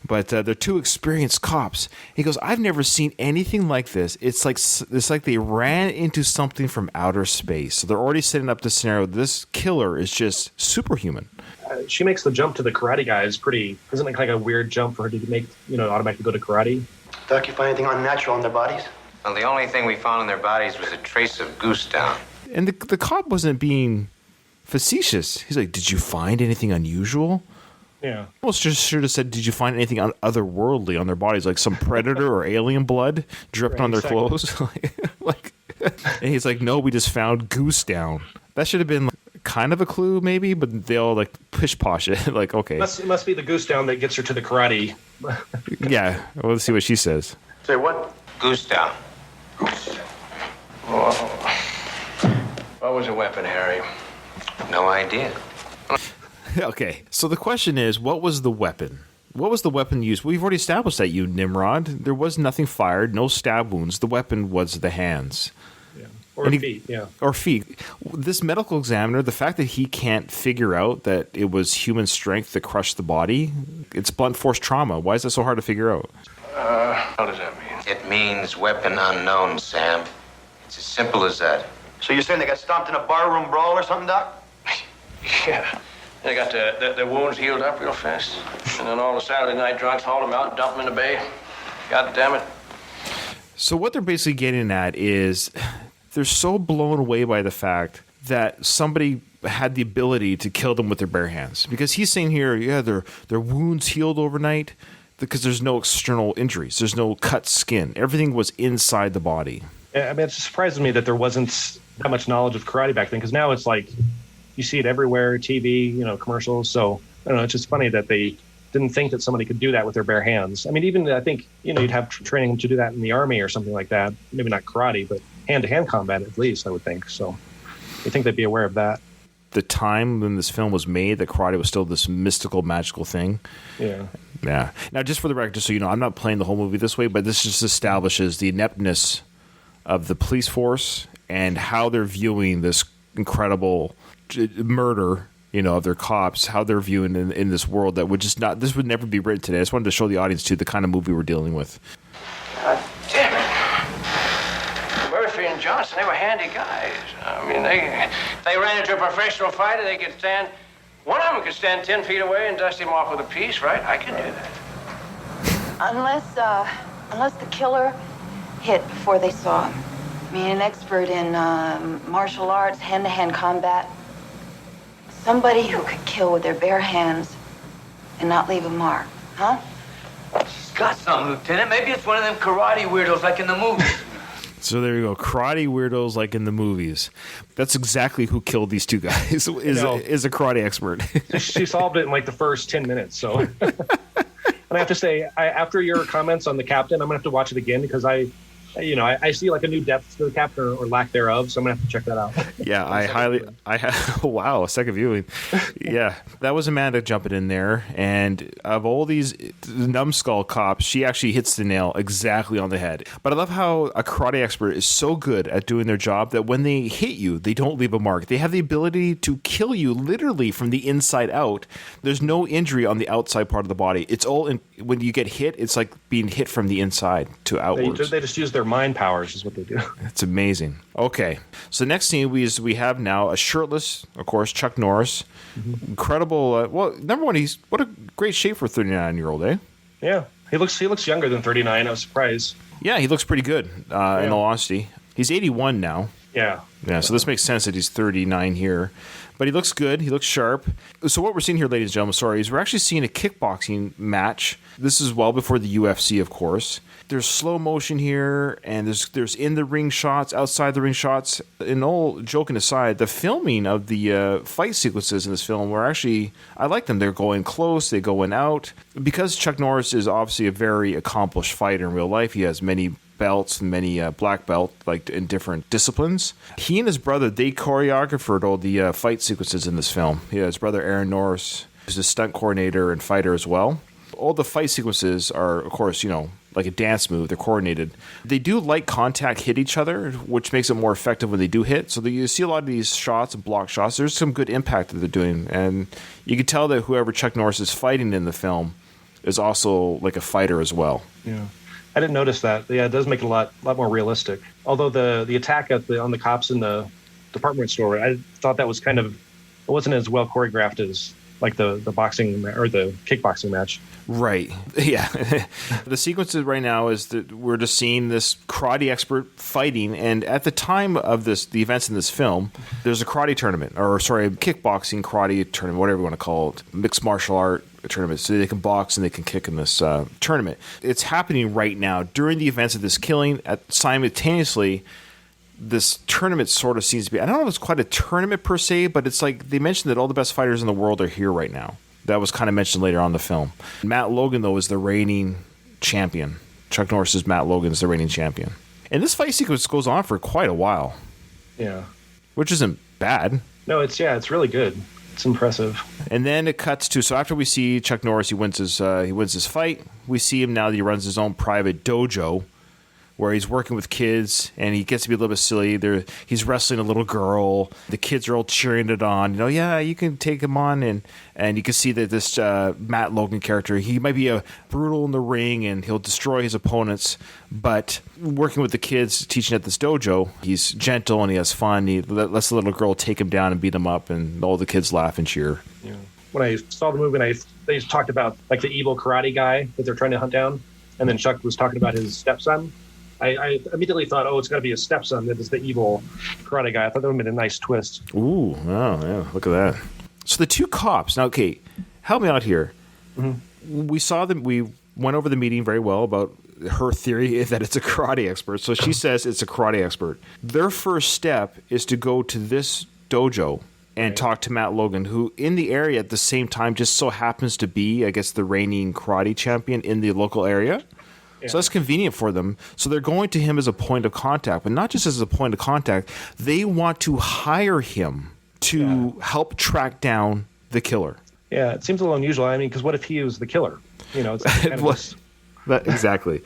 But they're 2 experienced cops. He goes, I've never seen anything like this. It's like they ran into something from outer space. So they're already setting up the scenario. This killer is just superhuman. She makes the jump to the karate guy isn't it like a weird jump for her to make, automatically go to karate? Doc, you find anything unnatural in their bodies? Well, the only thing we found in their bodies was a trace of goose down. And the cop wasn't being facetious. He's like, did you find anything unusual? Yeah. Almost just should have said, did you find anything otherworldly on their bodies, like some predator or alien blood dripped on their clothes? And he's like, no, we just found goose down. That should have been kind of a clue, maybe, but they all pish-posh it. Like, okay. It must be the goose down that gets her to the karate. Yeah, well, let's see what she says. Say what? Goose down. What was the weapon, Harry? No idea. Okay, so the question is, what was the weapon? What was the weapon used? We've already established that, you Nimrod. There was nothing fired, no stab wounds. The weapon was the hands. Or feet, yeah. Or feet. This medical examiner, the fact that he can't figure out that it was human strength that crushed the body, it's blunt force trauma. Why is that so hard to figure out? What does that mean? It means weapon unknown, Sam. It's as simple as that. So you're saying they got stomped in a barroom brawl or something, Doc? Yeah. They got the wounds healed up real fast. And then all the Saturday night drunks hauled them out and dumped them in the bay. God damn it. So what they're basically getting at is they're so blown away by the fact that somebody had the ability to kill them with their bare hands. Because he's saying here, yeah, their wounds healed overnight because there's no external injuries. There's no cut skin. Everything was inside the body. It surprises me that there wasn't that much knowledge of karate back then, because now it's like you see it everywhere, TV, commercials. So, I don't know, it's just funny that they didn't think that somebody could do that with their bare hands. I mean, even I think, you'd have training to do that in the Army or something like that. Maybe not karate, but hand-to-hand combat at least, I would think. So I think they'd be aware of that. The time when this film was made, that karate was still this mystical, magical thing. Yeah. Yeah. Now, just for the record, just so you know, I'm not playing the whole movie this way, but this just establishes the ineptness of the police force and how they're viewing this incredible murder, of their cops, how they're viewing in this world that would just not, this would never be written today. I just wanted to show the audience, too, the kind of movie we're dealing with. God damn it. Murphy and Johnson, they were handy guys. I mean, they ran into a professional fighter, they could stand, one of them could stand 10 feet away and dust him off with a piece, right? I can do that. Unless the killer hit before they saw him. I mean, an expert in martial arts, hand-to-hand combat. Somebody who could kill with their bare hands and not leave a mark, huh? She's got something, Lieutenant. Maybe it's one of them karate weirdos like in the movies. So there you go, karate weirdos like in the movies. That's exactly who killed these two guys. Is a karate expert. She solved it in like the first 10 minutes. So, and I have to say, after your comments on the captain, I'm gonna have to watch it again because I see like a new depth to the captain or lack thereof. So I'm gonna have to check that out. Yeah, wow, second viewing. Yeah, that was Amanda jumping in there, and of all these numbskull cops, she actually hits the nail exactly on the head. But I love how a karate expert is so good at doing their job that when they hit you, they don't leave a mark. They have the ability to kill you literally from the inside out. There's no injury on the outside part of the body. It's all when you get hit, it's like being hit from the inside to outwards. They just use their mind powers is what they do. It's amazing. Okay, so the next scene we have now a shirtless, of course, Chuck Norris. Mm-hmm. Incredible. Well, number one, what a great shape for a 39-year-old, eh? Yeah, he looks younger than 39. I was surprised. Yeah, he looks pretty good. In all honesty, he's 81 now. Yeah. So this makes sense that he's 39 here. But he looks good. He looks sharp. So what we're seeing here, ladies and gentlemen, is we're actually seeing a kickboxing match. This is well before the UFC, of course. There's slow motion here, and there's in the ring shots, outside the ring shots. And all joking aside, the filming of the fight sequences in this film were actually, I like them. They're going close, they're going out. Because Chuck Norris is obviously a very accomplished fighter in real life, he has many belts and many black belt, like in different disciplines. He and his brother, they choreographed all the fight sequences in this film. His brother Aaron Norris is a stunt coordinator and fighter as well. All the fight sequences are, of course, like a dance move. They're coordinated. They do light contact hit each other, which makes it more effective when they do hit. So you see a lot of these shots and block shots. There's some good impact that they're doing. And you can tell that whoever Chuck Norris is fighting in the film is also like a fighter as well. Yeah. I didn't notice that. Yeah, it does make it a lot more realistic. Although the attack on the cops in the department store, I thought that was it wasn't as well choreographed as like the boxing or the kickboxing match. Right. Yeah. The sequences right now is that we're just seeing this karate expert fighting, and at the time of the events in this film, there's a karate tournament, a kickboxing karate tournament, whatever you want to call it, mixed martial art tournament, so they can box and they can kick in this tournament. It's happening right now during the events of this killing. Simultaneously, this tournament sort of seems to be, I don't know if it's quite a tournament per se, but it's like they mentioned that all the best fighters in the world are here right now. That was kind of mentioned later on in the film. Matt Logan, though, is the reigning champion. Chuck Norris's Matt Logan is the reigning champion. And this fight sequence goes on for quite a while. Yeah. Which isn't bad. No, it's really good. It's impressive. And then it cuts to, so after we see Chuck Norris, he wins his fight. We see him now that he runs his own private dojo, where he's working with kids, and he gets to be a little bit silly. He's wrestling a little girl. The kids are all cheering it on. Yeah, you can take him on. And you can see that this Matt Logan character, he might be brutal in the ring, and he'll destroy his opponents. But working with the kids, teaching at this dojo, he's gentle and he has fun. He lets the little girl take him down and beat him up, and all the kids laugh and cheer. Yeah. When I saw the movie, they talked about like the evil karate guy that they're trying to hunt down, and then Chuck was talking about his stepson. I immediately thought, it's got to be his stepson that is the evil karate guy. I thought that would have been a nice twist. Ooh, oh, yeah, look at that. So the two cops, now, okay, help me out here. Mm-hmm. We saw them, we went over the meeting very well about her theory that it's a karate expert. So she says it's a karate expert. Their first step is to go to this dojo and talk to Matt Logan, who in the area at the same time just so happens to be, I guess, the reigning karate champion in the local area. So that's convenient for them. So they're going to him as a point of contact, but not just as a point of contact. They want to hire him to help track down the killer. Yeah, it seems a little unusual. I mean, because what if he was the killer? It's kind of exactly.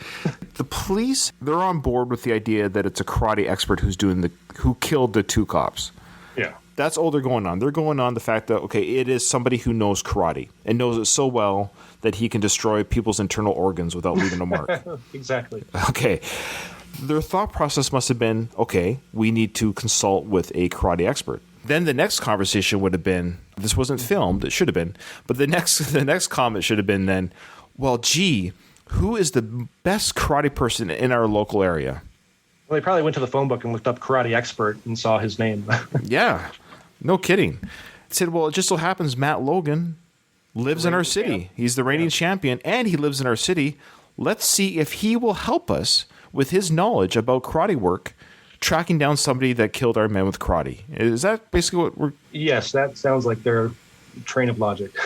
The police, they're on board with the idea that it's a karate expert who killed the two cops. Yeah. That's all they're going on. They're going on the fact that, it is somebody who knows karate and knows it so well that he can destroy people's internal organs without leaving a mark. Exactly. Okay. Their thought process must have been, we need to consult with a karate expert. Then the next conversation would have been, this wasn't filmed, it should have been, but the next comment should have been then, well, gee, who is the best karate person in our local area? Well, they probably went to the phone book and looked up karate expert and saw his name. Yeah. No kidding. Said, well, it just so happens Matt Logan lives in our city. He's the reigning champion, and he lives in our city. Let's see if he will help us with his knowledge about karate work, tracking down somebody that killed our men with karate. Is that basically what we're... Yes, that sounds like their train of logic.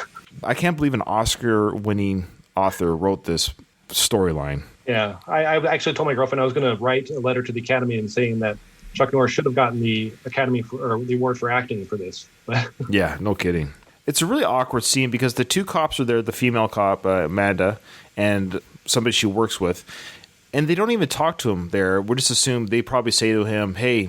I can't believe an Oscar-winning author wrote this storyline. Yeah, I actually told my girlfriend I was going to write a letter to the Academy and saying that Chuck Norris should have gotten the the award for acting for this. Yeah, no kidding. It's a really awkward scene because the two cops are there, the female cop, Amanda, and somebody she works with, and they don't even talk to him there. We just assume they probably say to him, hey,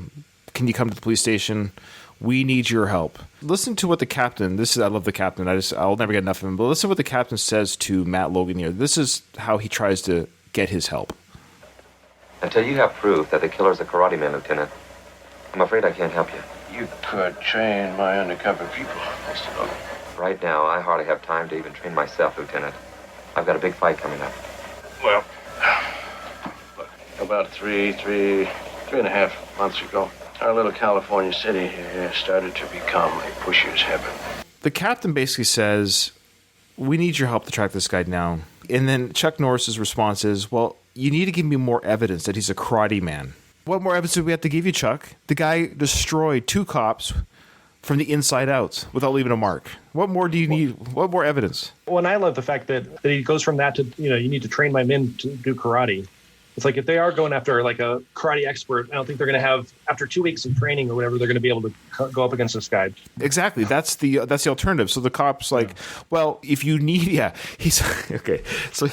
can you come to the police station? We need your help. Listen to what the captain, I love the captain. I'll never get enough of him, but listen to what the captain says to Matt Logan here. This is how he tries to get his help. Until you have proof that the killer's a karate man, Lieutenant, I'm afraid I can't help you. You could train my undercover people, Mr. Logan. Right now, I hardly have time to even train myself, Lieutenant. I've got a big fight coming up. Well, look, about three and a half months ago, our little California city here started to become a pusher's heaven. The captain basically says, we need your help to track this guy down. And then Chuck Norris's response is, well, you need to give me more evidence that he's a karate man. What more evidence do we have to give you, Chuck? The guy destroyed 2 cops from the inside out without leaving a mark. What more do you need? What more evidence? Well, and I love the fact that he goes from that to, you need to train my men to do karate. It's like if they are going after like a karate expert, I don't think they're going to have, after 2 weeks of training or whatever, they're going to be able to go up against this guy. Exactly. That's the alternative. So the cop's like, well, if you need, he's okay. So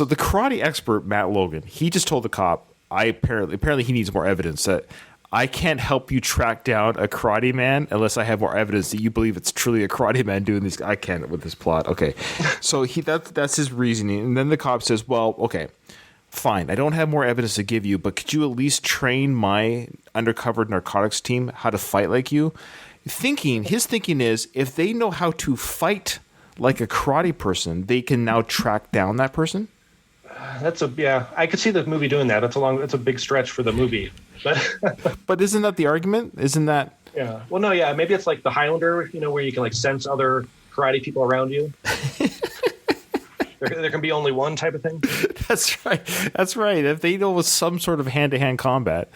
the karate expert, Matt Logan, he just told the cop, apparently he needs more evidence that I can't help you track down a karate man unless I have more evidence that you believe it's truly a karate man doing this. I can't with this plot. Okay. So that's his reasoning. And then the cop says, well, okay, fine. I don't have more evidence to give you, but could you at least train my undercover narcotics team how to fight like you? His thinking is if they know how to fight like a karate person, they can now track down that person. I could see the movie doing that. That's a big stretch for the movie. But isn't that the argument? Isn't that? Yeah. Well, no, yeah. Maybe it's like the Highlander, where you can like sense other karate people around you. There can be only one type of thing. That's right. If they know some sort of hand-to-hand combat.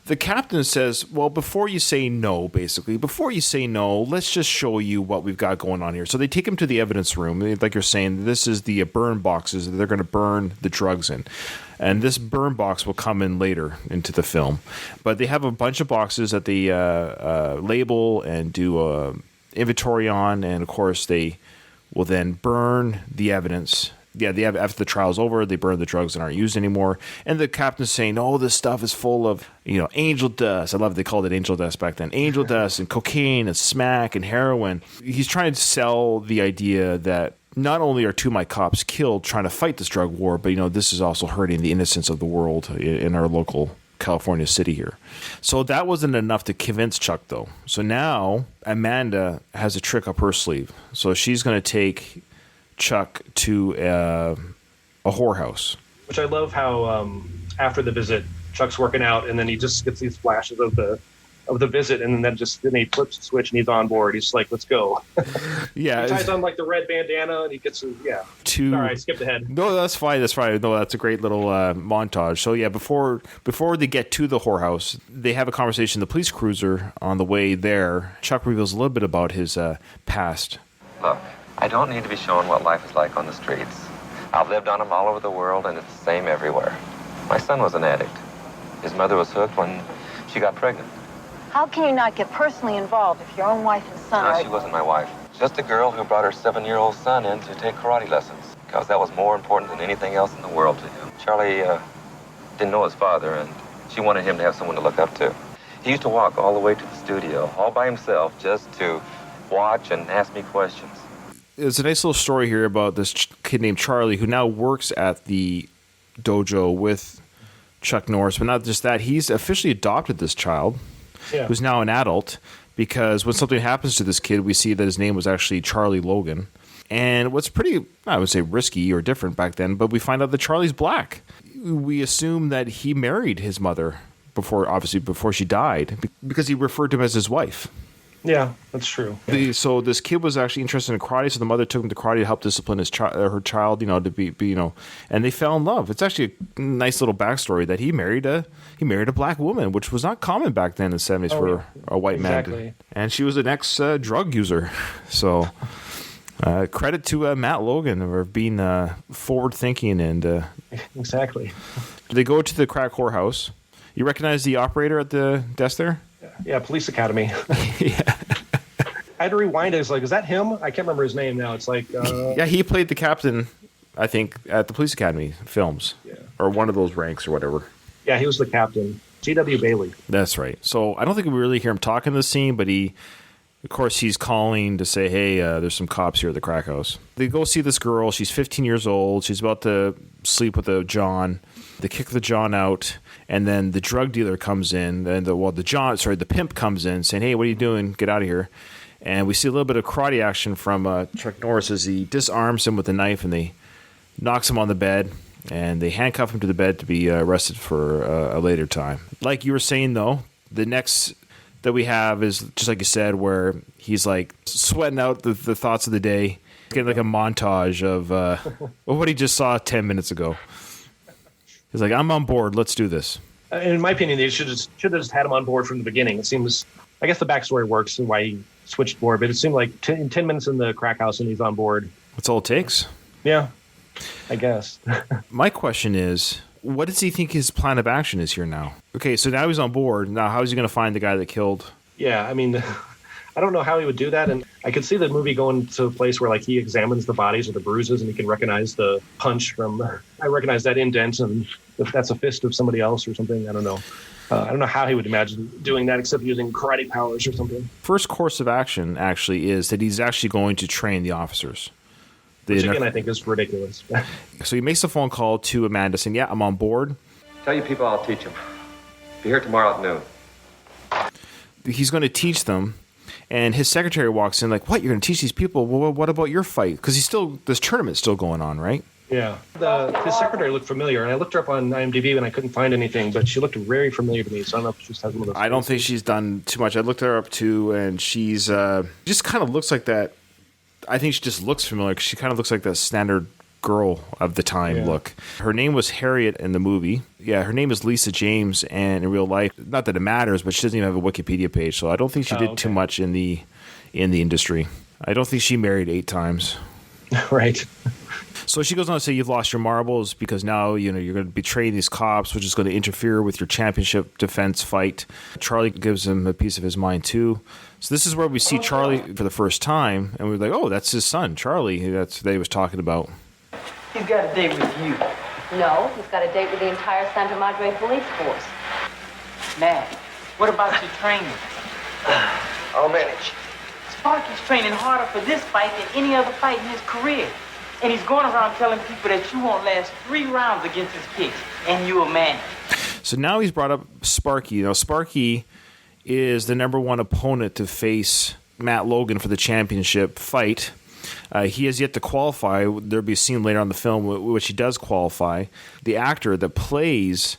The captain says, well, before you say no, let's just show you what we've got going on here. So they take him to the evidence room. Like you're saying, this is the burn boxes that they're going to burn the drugs in. And this burn box will come in later into the film. But they have a bunch of boxes that they label and do inventory on. And, of course, they will then burn the evidence. Yeah, after the trial's over, they burn the drugs that aren't used anymore. And the captain's saying, oh, this stuff is full of, angel dust. I love they called it angel dust back then. Angel dust and cocaine and smack and heroin. He's trying to sell the idea that not only are 2 of my cops killed trying to fight this drug war, but, this is also hurting the innocence of the world in our local California city here. So that wasn't enough to convince Chuck, though. So now Amanda has a trick up her sleeve. So she's going to take Chuck to a whorehouse. Which I love how after the visit, Chuck's working out, and then he just gets these flashes of the visit, and then he flips the switch and he's on board. He's like, let's go. Yeah. He ties on like the red bandana and he gets Sorry, I skipped ahead. No, that's fine. No, that's a great little montage. So yeah, before they get to the whorehouse, they have a conversation. The police cruiser on the way there, Chuck reveals a little bit about his past. Look, I don't need to be shown what life is like on the streets. I've lived on them all over the world, and it's the same everywhere. My son was an addict. His mother was hooked when she got pregnant. How can you not get personally involved if your own wife and son No, she wasn't my wife. Just a girl who brought her 7-year-old son in to take karate lessons, because that was more important than anything else in the world to him. Charlie didn't know his father, and she wanted him to have someone to look up to. He used to walk all the way to the studio, all by himself, just to watch and ask me questions. There's a nice little story here about this kid named Charlie who now works at the dojo with Chuck Norris. But not just that, he's officially adopted this child, who's now an adult, because when something happens to this kid, we see that his name was actually Charlie Logan. And what's pretty, I would say, risky or different back then, but we find out that Charlie's black. We assume that he married his mother before she died, because he referred to him as his wife. Yeah, that's true. So this kid was actually interested in karate, so the mother took him to karate to help discipline her child, to be, and they fell in love. It's actually a nice little backstory that he married a black woman, which was not common back then in the 70s for a white man. And she was an ex-drug user. So credit to Matt Logan for being forward-thinking and exactly. They go to the crack whorehouse. You recognize the operator at the desk there? Yeah, Police Academy. Yeah. I had to rewind it. It's like, is that him? I can't remember his name now. It's like... Yeah, he played the captain, I think, at the Police Academy films. Yeah. Or one of those ranks or whatever. Yeah, he was the captain. G.W. Bailey. That's right. So I don't think we really hear him talk in this scene, but of course, he's calling to say, hey, there's some cops here at the crack house. They go see this girl. She's 15 years old. She's about to sleep with a John. They kick the John out, and then the drug dealer comes in, and the pimp comes in saying, hey, what are you doing? Get out of here. And we see a little bit of karate action from Chuck Norris as he disarms him with a knife, and they knocks him on the bed, and they handcuff him to the bed to be arrested for a later time. Like you were saying, though, the next that we have is, just like you said, where he's like sweating out the thoughts of the day, getting like a montage of what he just saw 10 minutes ago. He's like, I'm on board. Let's do this. In my opinion, they should have just had him on board from the beginning. It seems, I guess the backstory works and why he switched board, but it seemed like in 10 minutes in the crack house and he's on board. That's all it takes? Yeah, I guess. My question is, what does he think his plan of action is here now? Okay, so now he's on board. Now, how is he going to find the guy that killed? Yeah, I mean, I don't know how he would do that. And I could see the movie going to a place where, like, he examines the bodies or the bruises and he can recognize the punch from, I recognize that indent, and if that's a fist of somebody else or something, I don't know. I don't know how he would imagine doing that except using karate powers or something. First course of action, actually, is that he's actually going to train the officers. Which, again, I think is ridiculous. So he makes a phone call to Amanda saying, yeah, I'm on board. Tell your people I'll teach them. Be here tomorrow at noon. He's going to teach them. And his secretary walks in like, what, you're going to teach these people? Well, what about your fight? Because this tournament's still going on, right? Yeah. His secretary looked familiar, and I looked her up on IMDb and I couldn't find anything, but she looked very familiar to me, so I don't know if she just has one of those. I don't think she's done too much. I looked her up too, and she's just kind of looks like that. I think she just looks familiar because she kind of looks like the standard girl of the time look. Her name was Harriet in the movie. Yeah, her name is Lisa James, and in real life, not that it matters, but she doesn't even have a Wikipedia page, so I don't think she did too much in the industry. I don't think she married 8 times. Right. So she goes on to say you've lost your marbles because now you're going to betray these cops, which is going to interfere with your championship defense fight. Charlie gives him a piece of his mind too. So this is where we see Charlie for the first time, and we're like, oh, that's his son, Charlie. That's what he was talking about. He's got a date with you. No, he's got a date with the entire Santa Madre police force. Man, what about your training? I'll manage. Sparky's training harder for this fight than any other fight in his career. And he's going around telling people that you won't last 3 rounds against his kicks, and you'll manage. So now he's brought up Sparky. Now, Sparky is the #1 opponent to face Matt Logan for the championship fight. He has yet to qualify. There'll be a scene later on in the film which he does qualify. The actor that plays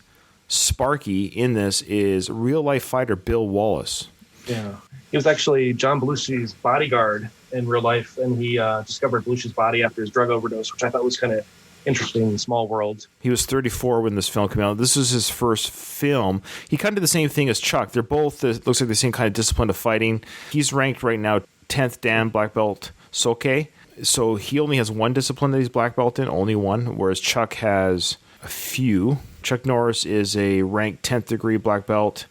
Sparky in this is real-life fighter Bill Wallace. Yeah. He was actually John Belushi's bodyguard in real life, and he discovered Belushi's body after his drug overdose, which I thought was kind of interesting in Small World. He was 34 when this film came out. This was his first film. He kind of did the same thing as Chuck. They're both, looks like the same kind of discipline of fighting. He's ranked right now 10th Dan black belt Soke. So he only has 1 discipline that he's black belt in, only 1, whereas Chuck has a few. Chuck Norris is a ranked 10th degree black belt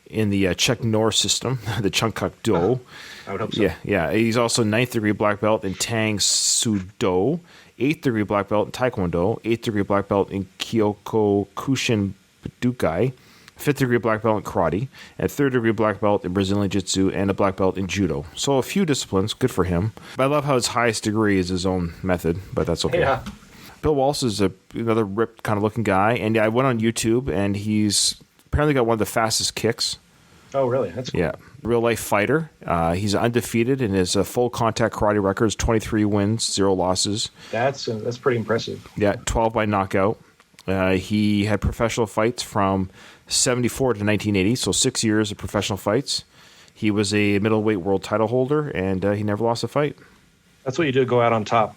in the Chuck Norris system, the Chungkuk Do. I would hope so. Yeah. He's also 9th degree black belt in Tang Soo Do, 8th degree black belt in Taekwondo, 8th degree black belt in Kyoko Kushin Budokai, 5th degree black belt in karate, and 3rd degree black belt in Brazilian Jiu-Jitsu, and a black belt in judo. So a few disciplines, good for him. But I love how his highest degree is his own method, but that's okay. Yeah. Bill Walsh is another ripped kind of looking guy, and I went on YouTube, and he's apparently got one of the fastest kicks. Oh, really? That's cool. Yeah. Real life fighter. He's undefeated in his full contact karate records, 23 wins, 0 losses. That's pretty impressive. Yeah, 12 by knockout. He had professional fights from 74 to 1980, so 6 years of professional fights. He was a middleweight world title holder, and he never lost a fight. That's what you do to go out on top.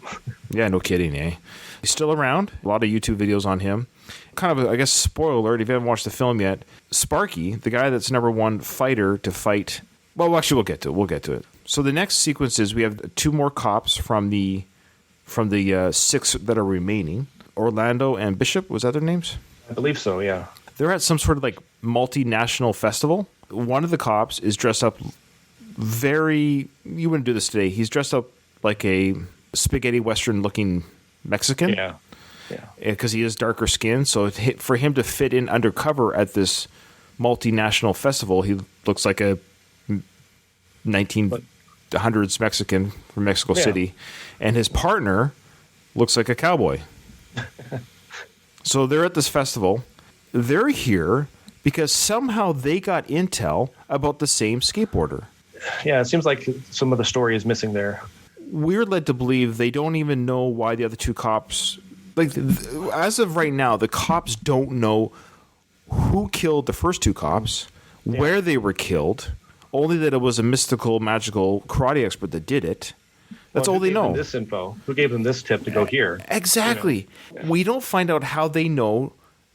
Yeah, no kidding, eh? He's still around. A lot of YouTube videos on him. Kind of, I guess, spoiler alert, if you haven't watched the film yet, Sparky, the guy that's #1 fighter to fight... Well, actually, we'll get to it. We'll get to it. So the next sequence is we have 2 more cops from the 6 that are remaining. Orlando and Bishop, was that their names? I believe so, yeah. They're at some sort of like multinational festival. One of the cops is dressed up very... You wouldn't do this today. He's dressed up like a spaghetti western looking Mexican. Yeah. Because he is darker skinned. So for him to fit in undercover at this multinational festival, he looks like a 1900s Mexican from Mexico City. And his partner looks like a cowboy. So they're at this festival. They're here because somehow they got intel about the same skateboarder. Yeah, it seems like some of the story is missing there. We're led to believe they don't even know why the other 2 cops... Like, as of right now, the cops don't know who killed the first 2 cops, where they were killed, only that it was a mystical, magical karate expert that did it. That's all they know. This info? Who gave them this tip to go here? Exactly. You know? We don't find out how they know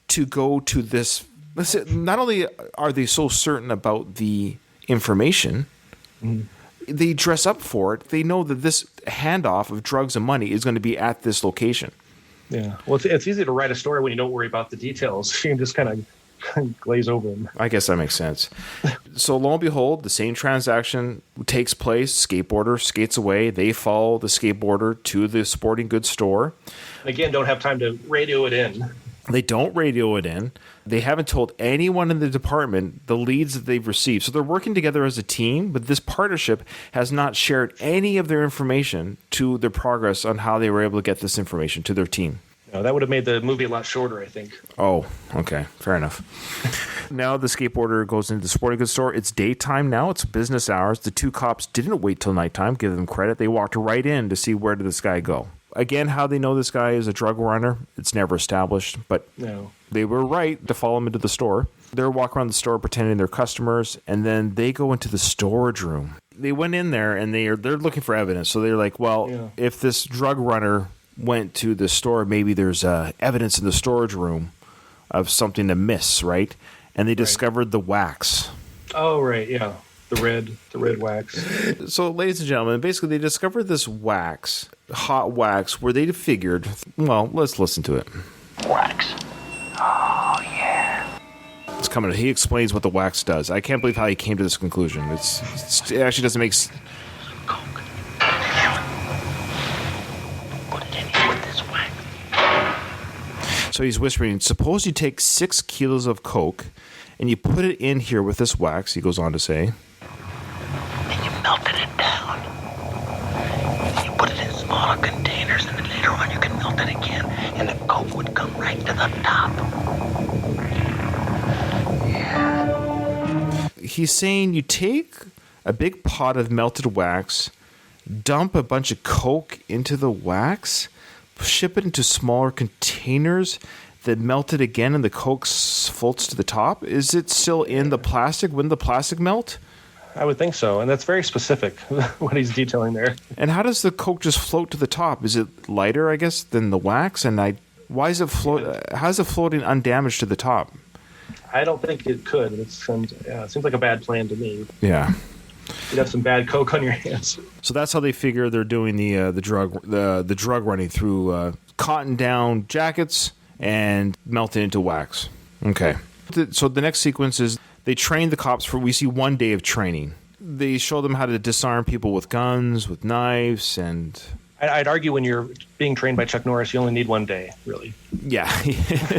to go to this. Listen, not only are they so certain about the information, they dress up for it. They know that this handoff of drugs and money is going to be at this location. Yeah. Well, it's easy to write a story when you don't worry about the details. You can just kind of glaze over them. I guess that makes sense. So lo and behold, the same transaction takes place. Skateboarder skates away. They follow the skateboarder to the sporting goods store. And again, don't have time to radio it in. They don't radio it in. They haven't told anyone in the department the leads that they've received. So they're working together as a team, but this partnership has not shared any of their information to their progress on how they were able to get this information to their team. No, that would have made the movie a lot shorter, I think. Oh, okay. Fair enough. Now the skateboarder goes into the sporting goods store. It's daytime now. It's business hours. The 2 cops didn't wait till nighttime. Give them credit. They walked right in to see where did this guy go. Again, how they know this guy is a drug runner, it's never established, but they were right to follow him into the store. They're walking around the store pretending they're customers, and then they go into the storage room. They went in there, and they're looking for evidence. So they're like, well, if this drug runner went to the store, maybe there's evidence in the storage room of something to miss, right? And they discovered the wax. Oh, right, yeah. The red wax. So, ladies and gentlemen, basically they discovered this wax, hot wax, where they figured, well, let's listen to it. Wax. Oh, yeah. It's coming. He explains what the wax does. I can't believe how he came to this conclusion. It actually doesn't make sense. Coke. Put it in here with this wax. So he's whispering, suppose you take 6 kilos of Coke and you put it in here with this wax, he goes on to say. And you melted it down. And you put it in smaller containers, and then later on you can melt it again, and the Coke would come right to the top. Yeah. He's saying you take a big pot of melted wax, dump a bunch of Coke into the wax, ship it into smaller containers, then melt it again, and the Coke floats to the top. Is it still in the plastic? Wouldn't the plastic melt? I would think so, and that's very specific, what he's detailing there. And how does the Coke just float to the top? Is it lighter, I guess, than the wax? And why is it how is it floating undamaged to the top? I don't think it could. It seems like a bad plan to me. Yeah. You'd have some bad Coke on your hands. So that's how they figure they're doing the drug running through cotton down jackets and melt it into wax. Okay. So the next sequence is they train the cops we see 1 day of training. They show them how to disarm people with guns, with knives, and... I'd argue when you're being trained by Chuck Norris, you only need 1 day, really. Yeah.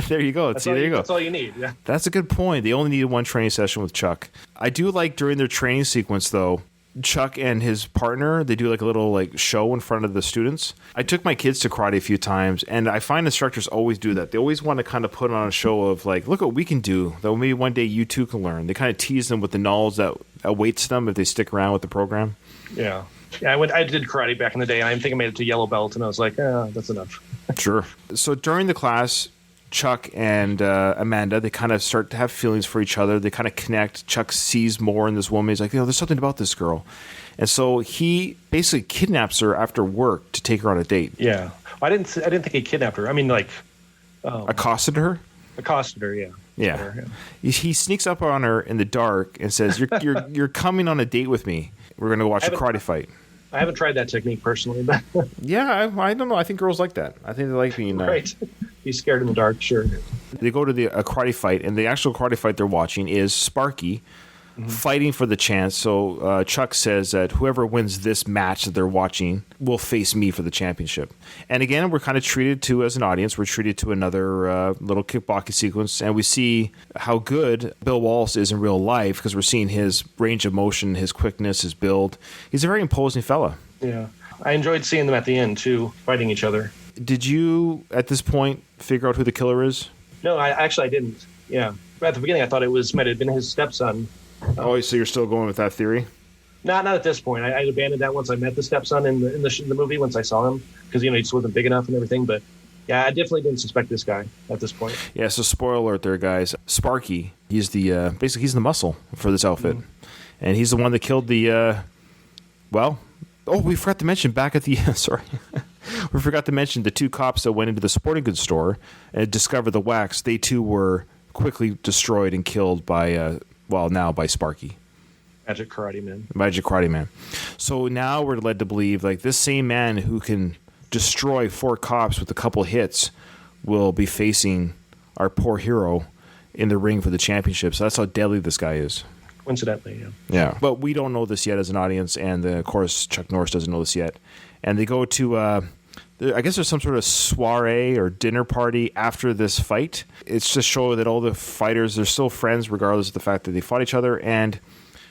There you go. There you go. That's all you need, yeah. That's a good point. They only needed 1 training session with Chuck. I do like during their training sequence, though, Chuck and his partner, they do like a little show in front of the students. I took my kids to karate a few times, and I find instructors always do that. They always want to kind of put on a show of look what we can do, that maybe one day you too can learn. They kind of tease them with the knowledge that awaits them if they stick around with the program. Yeah. Yeah, I did karate back in the day, and I think I made it to yellow belt, and I was like, that's enough. Sure. So during the class, Chuck and Amanda, they kind of start to have feelings for each other. They kind of connect. Chuck sees more in this woman. He's like, there's something about this girl. And so he basically kidnaps her after work to take her on a date. Yeah. I didn't think he kidnapped her. I mean, like... accosted her? Accosted her, yeah. Yeah. He sneaks up on her in the dark and says, you're coming on a date with me. We're going to watch a karate fight. I haven't tried that technique personally, but... Yeah, I don't know. I think girls like that. I think they like being... Right. Be scared in the dark, sure. They go to a karate fight, and the actual karate fight they're watching is Sparky fighting for the chance. So Chuck says that whoever wins this match that they're watching will face me for the championship. And again, we're kind of treated to, as an audience, we're treated to another little kickboxing sequence, and we see how good Bill Walsh is in real life because we're seeing his range of motion, his quickness, his build. He's a very imposing fella. Yeah. I enjoyed seeing them at the end, too, fighting each other. Did you, at this point, figure out who the killer is? No, I didn't. Yeah. At the beginning, I thought might have been his stepson. Oh, so you're still going with that theory? Not at this point. I abandoned that once I met the stepson in the movie, once I saw him, because he just wasn't big enough and everything. But yeah, I definitely didn't suspect this guy at this point. Yeah. So spoiler alert, there, guys. Sparky, he's the basically he's the muscle for this outfit, and he's the one that killed the. We forgot to mention back at the sorry. We forgot to mention the two cops that went into the sporting goods store and discovered the wax. They too were quickly destroyed and killed by by Sparky. Magic Karate Man. So now we're led to believe like this same man who can destroy 4 cops with a couple hits will be facing our poor hero in the ring for the championship. So that's how deadly this guy is. Coincidentally, yeah. Yeah. But we don't know this yet as an audience, and of course Chuck Norris doesn't know this yet. And they go to I guess there's some sort of soiree or dinner party after this fight. It's to show that all the fighters, they're still friends regardless of the fact that they fought each other. And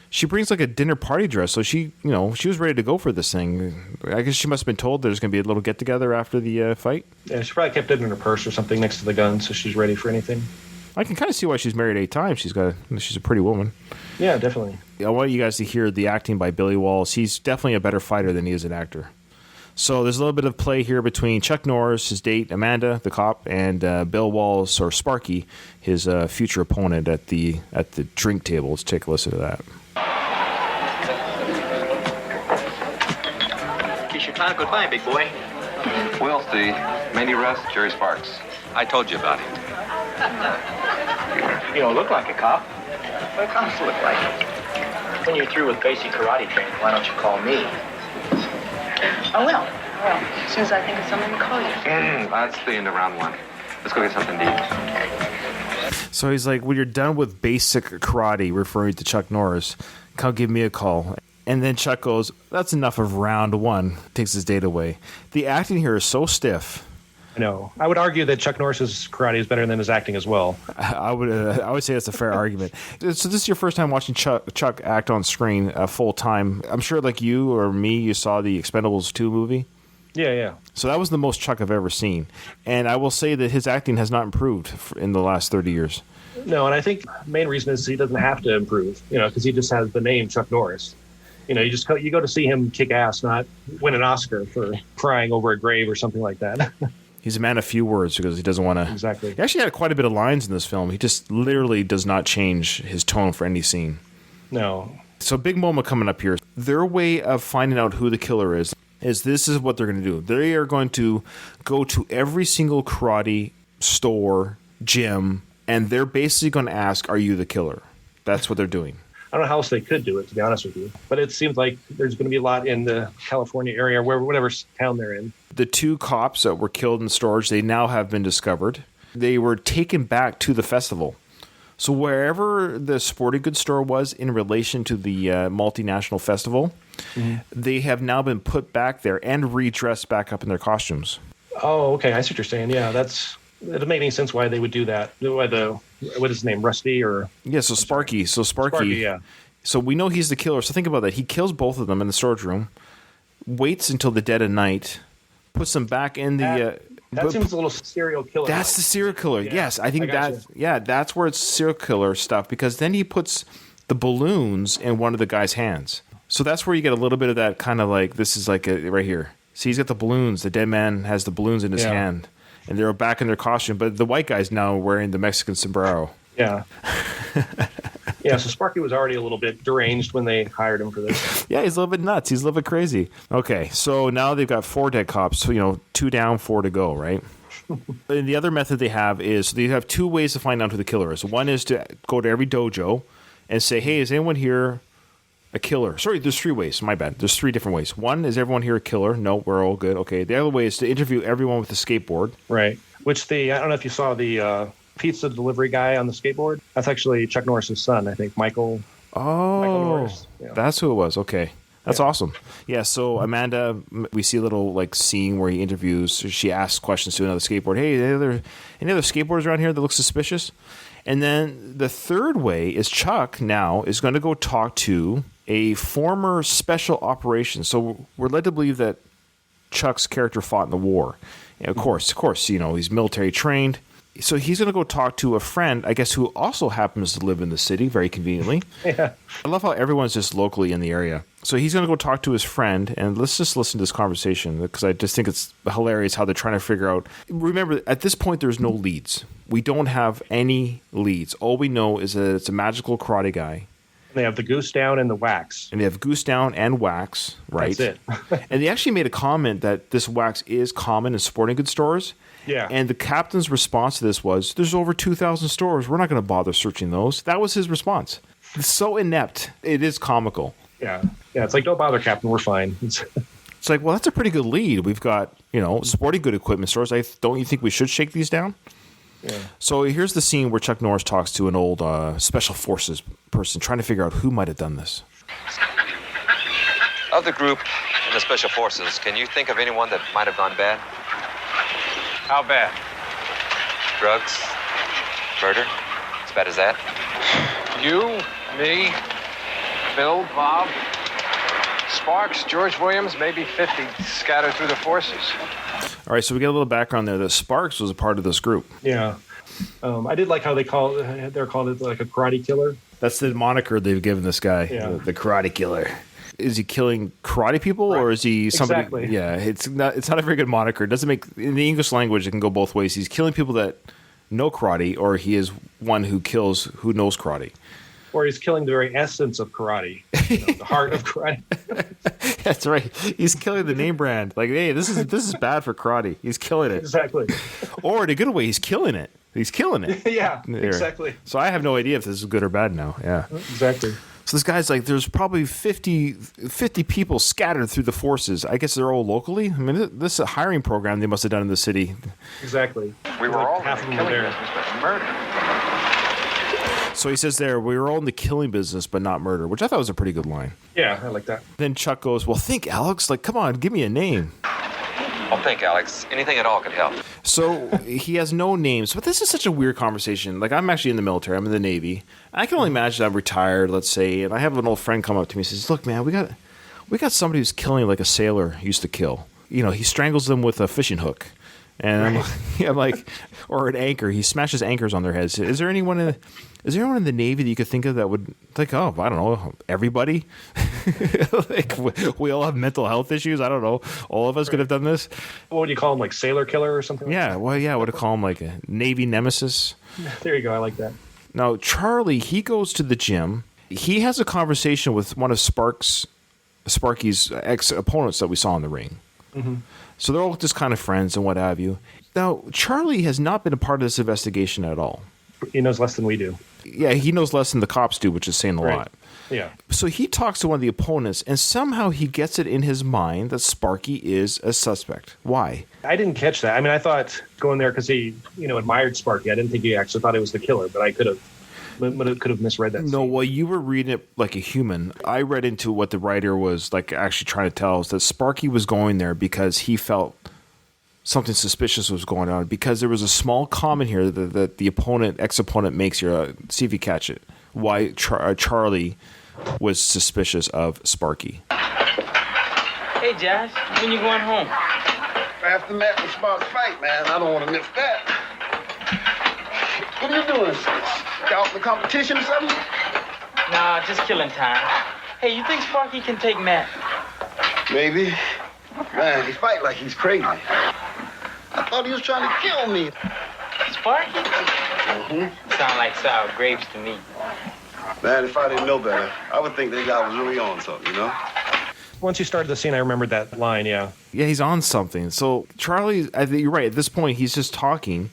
she brings like a dinner party dress. So she was ready to go for this thing. I guess she must have been told there's going to be a little get together after the fight. Yeah, she probably kept it in her purse or something next to the gun, so she's ready for anything. I can kind of see why she's married 8 times. She's a pretty woman. Yeah, definitely. I want you guys to hear the acting by Billy Walsh. He's definitely a better fighter than he is an actor. So there's a little bit of play here between Chuck Norris, his date, Amanda, the cop, and Bill Walsh, or Sparky, his future opponent at the drink table. Let's take a listen to that. Kiss your time goodbye, big boy. Will, Steve. Mandy Russ, Jerry Sparks. I told you about him. You don't look like a cop. What do cops look like? When you're through with basic karate training, why don't you call me? I will. As soon as I think of something to call you. That's the end of round 1. Let's go get something to eat. So he's like, when you're done with basic karate, referring to Chuck Norris, come give me a call. And then Chuck goes, that's enough of round 1. Takes his date away. The acting here is so stiff. I know. I would argue that Chuck Norris's karate is better than his acting as well. I would say that's a fair argument. So this is your first time watching Chuck act on screen full time. I'm sure, like you or me, you saw the Expendables 2 movie. Yeah. So that was the most Chuck I've ever seen, and I will say that his acting has not improved in the last 30 years. No, and I think the main reason is he doesn't have to improve. Because he just has the name Chuck Norris. You go to see him kick ass, not win an Oscar for crying over a grave or something like that. He's a man of few words because he doesn't want to... Exactly. He actually had quite a bit of lines in this film. He just literally does not change his tone for any scene. No. So big moment coming up here. Their way of finding out who the killer is this is what they're going to do. They are going to go to every single karate store, gym, and they're basically going to ask, are you the killer? That's what they're doing. I don't know how else they could do it, to be honest with you. But it seems like there's going to be a lot in the California area, whatever town they're in. The 2 cops that were killed in storage, they now have been discovered. They were taken back to the festival. So wherever the sporting goods store was in relation to the multinational festival, they have now been put back there and redressed back up in their costumes. Oh, okay. I see what you're saying. Yeah, it doesn't make any sense why they would do that. Why what is his name, Rusty or? Yeah, so Sparky. Yeah. So we know he's the killer. So think about that. He kills both of them in the storage room, waits until the dead of night, puts them back in the... That seems a little serial killer. That's the serial killer. Yeah, yes, I think that's where it's serial killer stuff, because then he puts the balloons in one of the guy's hands. So that's where you get a little bit of that kind of like, this is like right here. See, he's got the balloons. The dead man has the balloons in his hand. and they're back in their costume, but the white guy's now wearing the Mexican sombrero. Yeah. Yeah, so Sparky was already a little bit deranged when they hired him for this. Yeah, he's a little bit nuts. He's a little bit crazy. Okay, so now they've got 4 dead cops. So, 2 down, 4 to go, right? And the other method they have is they have 2 ways to find out who the killer is. One is to go to every dojo and say, hey, is anyone here a killer? Sorry, there's 3 ways. My bad. There's 3 different ways. One, is everyone here a killer? No, we're all good. Okay, the other way is to interview everyone with a skateboard. Right, which I don't know if you saw the pizza delivery guy on the skateboard. That's actually Chuck Norris's son, I think, Michael. Oh, Michael Norris. Yeah. That's who it was. Okay. That's awesome. Yeah, so Amanda, we see a little scene where he interviews. She asks questions to another skateboard. Hey, any other skateboarders around here that look suspicious? And then the third way is Chuck now is going to go talk to a former special operations. So we're led to believe that Chuck's character fought in the war. And of course, he's military trained. So he's going to go talk to a friend, I guess, who also happens to live in the city, very conveniently. Yeah. I love how everyone's just locally in the area. So he's going to go talk to his friend, and let's just listen to this conversation, because I just think it's hilarious how they're trying to figure out. Remember, at this point, there's no leads. We don't have any leads. All we know is that it's a magical karate guy. They have the goose down and the wax. And they have goose down and wax, right? That's it. And they actually made a comment that this wax is common in sporting goods stores. Yeah. And the captain's response to this was, there's over 2,000 stores. We're not going to bother searching those. That was his response. It's so inept. It is comical. Yeah. Yeah, it's like, don't bother, Captain. We're fine. It's like, well, that's a pretty good lead. We've got, sporting good equipment stores. Don't you think we should shake these down? Yeah. So here's the scene where Chuck Norris talks to an old special forces person trying to figure out who might have done this. Of the group in the special forces, can you think of anyone that might have gone bad? How bad? Drugs? Murder? As bad as that? You, me, Bill, Bob, Sparks, George Williams, maybe 50 scattered through the forces. All right, so we get a little background there that Sparks was a part of this group. Yeah. I did like how they're called it like a karate killer. That's the moniker they've given this guy, the karate killer. Is he killing karate people, or is he somebody? Exactly. Yeah, it's not a very good moniker. It doesn't make, in the English language, it can go both ways. He's killing people that know karate, or he is one who kills who knows karate. Or he's killing the very essence of karate, the heart of karate. That's right. He's killing the name brand. Like, hey, this is bad for karate. He's killing it. Exactly. Or in a good way, he's killing it. He's killing it. Yeah, exactly. So I have no idea if this is good or bad now. Yeah. Exactly. So this guy's like, there's probably 50 people scattered through the forces. I guess they're all locally. I mean, this is a hiring program they must have done in the city. Exactly. We were all half of them killing there. business, but murder. So he says there, we were all in the killing business, but not murder, which I thought was a pretty good line. Yeah, I like that. Then Chuck goes, well, think, Alex. Like, come on, give me a name. Well, think, Alex. Anything at all could help. So he has no names, but this is such a weird conversation. Like, I'm actually in the military. I'm in the Navy. I can only imagine I'm retired, let's say, and I have an old friend come up to me and says, look, man, we got somebody who's killing like a sailor used to kill. He strangles them with a fishing hook. And I'm like, or an anchor. He smashes anchors on their heads. Is there anyone in the Navy that you could think of that would think, oh, I don't know, everybody? Like, we all have mental health issues. I don't know. All of us could have done this. What would you call him, like sailor killer or something? Yeah, well, yeah, I would have called him like a Navy nemesis. There you go. I like that. Now, Charlie, he goes to the gym. He has a conversation with one of Sparky's ex-opponents that we saw in the ring. Mm-hmm. So they're all just kind of friends and what have you. Now, Charlie has not been a part of this investigation at all. He knows less than we do. Yeah, he knows less than the cops do, which is saying a lot. Yeah. So he talks to one of the opponents, and somehow he gets it in his mind that Sparky is a suspect. Why? I didn't catch that. I mean, I thought going there because he, admired Sparky. I didn't think he actually thought he was the killer, but I could have misread that. No, well, you were reading it like a human. I read into what the writer was like actually trying to tell us, that Sparky was going there because he felt something suspicious was going on, because there was a small comment here that the ex-opponent makes here. See if you catch it. Why Charlie was suspicious of Sparky. Hey, Josh, when you going home? After Matt and Sparks fight, man, I don't want to miss that. What are you doing? Out in the competition or something? Nah, just killing time. Hey, you think Sparky can take Matt? Maybe. Man, he fight like he's crazy. I thought he was trying to kill me. Sparky? Sound like sour grapes to me. Man, if I didn't know better, I would think that guy was really on something, you know? Once you started the scene, I remembered that line, yeah. Yeah, he's on something. So Charlie, I think you're right. At this point, he's just talking.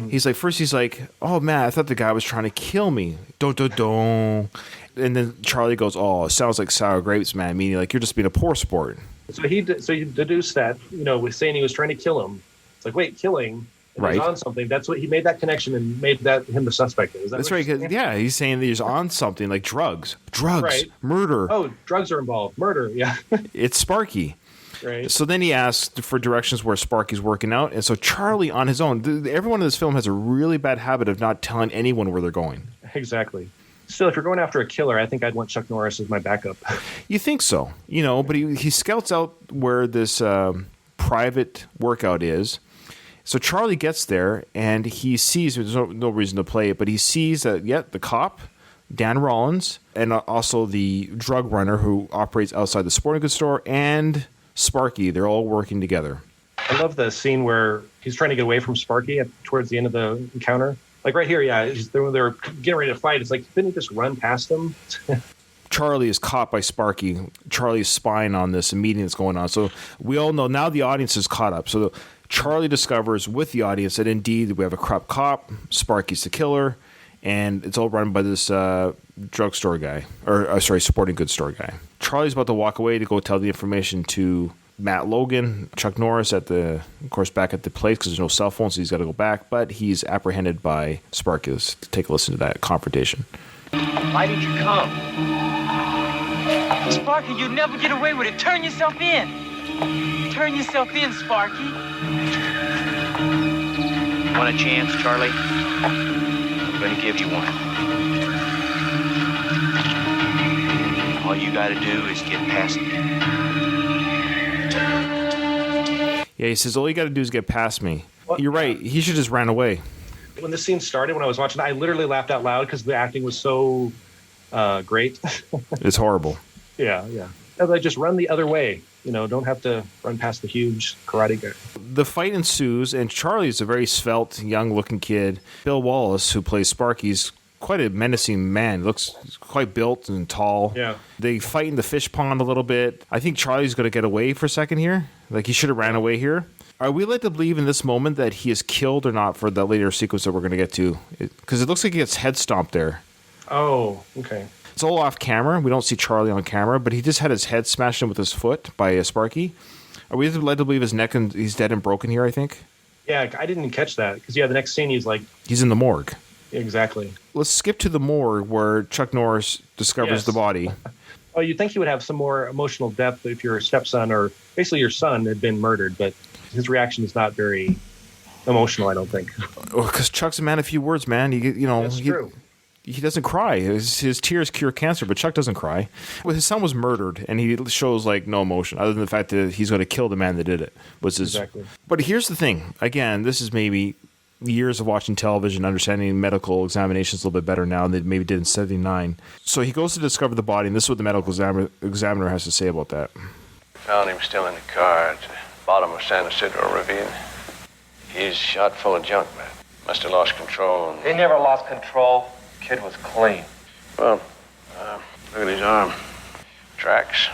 He's like, first he's like, oh, man, I thought the guy was trying to kill me. Don. And then Charlie goes, oh, it sounds like sour grapes, man, meaning like you're just being a poor sport. So he deduced that, with saying he was trying to kill him. It's like, wait, killing? And he's on something. That's what he made that connection and made that him the suspect. Is that That's right. Yeah, he's saying that he's on something like drugs, right. Murder. Oh, drugs are involved. Murder, yeah. It's Sparky. Right. So then he asks for directions where Sparky's working out. And so Charlie on his own, everyone in this film has a really bad habit of not telling anyone where they're going. Exactly. Still, if you're going after a killer, I think I'd want Chuck Norris as my backup. You think so, but he scouts out where this private workout is. So Charlie gets there, and he sees, there's no reason to play it, but he sees that, the cop, Dan Rollins, and also the drug runner who operates outside the sporting goods store, and Sparky, they're all working together. I love the scene where he's trying to get away from Sparky towards the end of the encounter. Like right here, when they're getting ready to fight, it's like, didn't he just run past them? Charlie is caught by Sparky. Charlie's spying on this meeting that's going on. So we all know now the audience is caught up. So Charlie discovers with the audience that indeed we have a corrupt cop, Sparky's the killer, and it's all run by this drugstore guy, sporting goods store guy. Charlie's about to walk away to go tell the information to Matt Logan, Chuck Norris back at the place because there's no cell phone, so he's got to go back. But he's apprehended by Sparky. Let's take a listen to that confrontation. Why did you come? Sparky, you'll never get away with it. Turn yourself in. Turn yourself in, Sparky. Want a chance, Charlie? I'm going to give you one. All you got to do is get past me. Yeah, he says, all you got to do is get past me. Well, you're right. He should just ran away. When this scene started, when I was watching, I literally laughed out loud because the acting was so great. It's horrible. Yeah. They just run the other way. Don't have to run past the huge karate guy. The fight ensues, and Charlie's a very svelte, young-looking kid. Bill Wallace, who plays Sparky's quite a menacing man. Looks quite built and tall. Yeah. They fight in the fish pond a little bit. I think Charlie's going to get away for a second here. Like, he should have ran away here. Are we led to believe in this moment that he is killed or not for the later sequence that we're going to get to? Because it looks like he gets head stomped there. Oh, okay. It's all off camera. We don't see Charlie on camera, but he just had his head smashed in with his foot by Sparky. Are we led to believe his neck and he's dead and broken here, I think? Yeah, I didn't catch that. Because, the next scene he's in the morgue. Exactly. Let's skip to the morgue where Chuck Norris discovers the body. Oh, you'd think he would have some more emotional depth if your stepson or basically your son had been murdered, but his reaction is not very emotional, I don't think. Because Chuck's a man of few words, man. That's true. He doesn't cry. His tears cure cancer, but Chuck doesn't cry. Well, his son was murdered, and he shows no emotion other than the fact that he's going to kill the man that did it. Exactly. But here's the thing. Again, this is maybe years of watching television, understanding medical examinations a little bit better now than they maybe did in 79. So he goes to discover the body, and this is what the medical examiner has to say about that. Found him still in the car at the bottom of San Isidro Ravine. He's shot full of junk, man. Must have lost control. They never lost control. Kid was clean. Well, look at his arm. Tracks.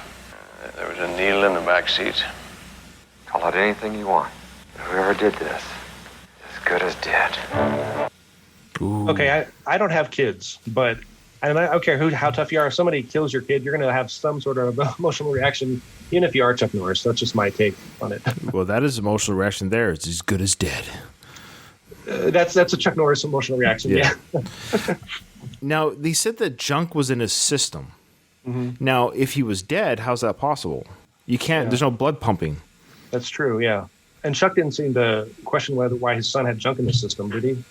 There was a needle in the back seat. Call it anything you want. Whoever did this, as good as dead. Ooh. Okay, I don't have kids, but I don't care how tough you are. If somebody kills your kid, you're going to have some sort of emotional reaction, even if you are Chuck Norris. That's just my take on it. Well, that is emotional reaction there. It's as good as dead. That's a Chuck Norris emotional reaction. Yeah. Now, they said that junk was in his system. Mm-hmm. Now, if he was dead, how's that possible? You can't. There's no blood pumping. That's true. Yeah. And Chuck didn't seem to question why his son had junk in the system, did he?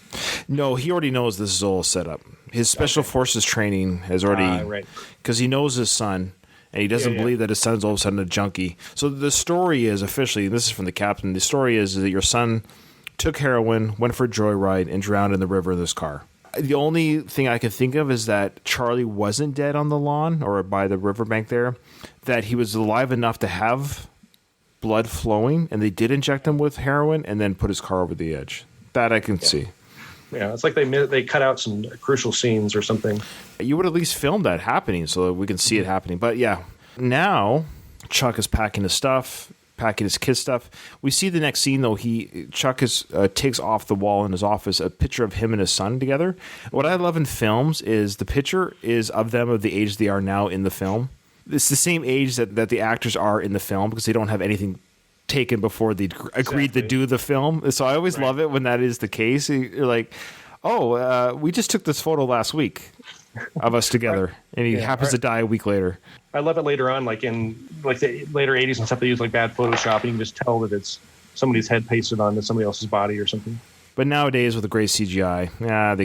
No, he already knows this is all set up. His special forces training has already, right, because he knows his son, and he doesn't believe that his son's all of a sudden a junkie. So the story is officially, this is from the captain, the story is that your son took heroin, went for a joyride, and drowned in the river in this car. The only thing I can think of is that Charlie wasn't dead on the lawn or by the riverbank there, that he was alive enough to have blood flowing, and they did inject him with heroin and then put his car over the edge. That I can see. Yeah, it's like they cut out some crucial scenes or something. You would at least film that happening so that we can see it happening. But yeah, now Chuck is packing his stuff, packing his kid's stuff. We see the next scene though. Chuck takes off the wall in his office a picture of him and his son together. What I love in films is the picture is of them of the age they are now in the film. It's the same age that the actors are in the film because they don't have anything taken before they agreed to do the film. So I always love it when that is the case. You're like, we just took this photo last week of us together, and he happens to die a week later. I love it later on, like in the later 80s and stuff. They use like bad Photoshop, and you can just tell that it's somebody's head pasted onto somebody else's body or something. But nowadays with the great CGI, they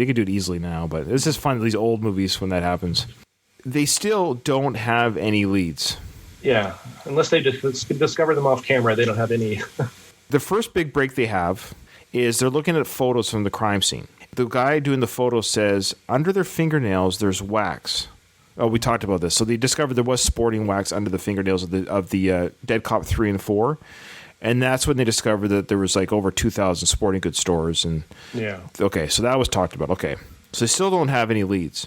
can do it easily now. But it's just fun, these old movies when that happens. They still don't have any leads. Yeah, unless they just discover them off camera, they don't have any. The first big break they have is they're looking at photos from the crime scene. The guy doing the photo says under their fingernails there's wax. Oh, we talked about this. So they discovered there was sporting wax under the fingernails of the dead cop 3 and 4, and that's when they discovered that there was like over 2,000 sporting goods stores. And okay, so that was talked about. Okay, so they still don't have any leads,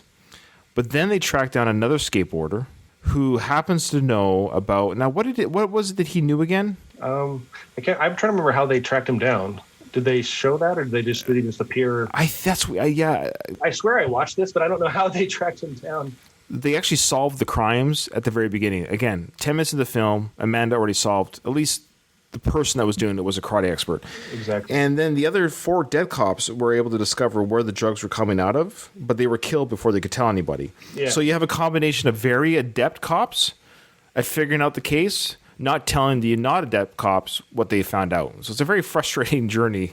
but then they track down another skateboarder who happens to know about. Now, what was it that he knew again? I'm trying to remember how they tracked him down. Did they show that, or did he just appear? I swear I watched this, but I don't know how they tracked him down. They actually solved the crimes at the very beginning. Again, 10 minutes of the film, Amanda already solved at least the person that was doing it was a karate expert. Exactly. And then the other 4 dead cops were able to discover where the drugs were coming out of, but they were killed before they could tell anybody. Yeah. So you have a combination of very adept cops at figuring out the case, not telling the not adept cops what they found out. So it's a very frustrating journey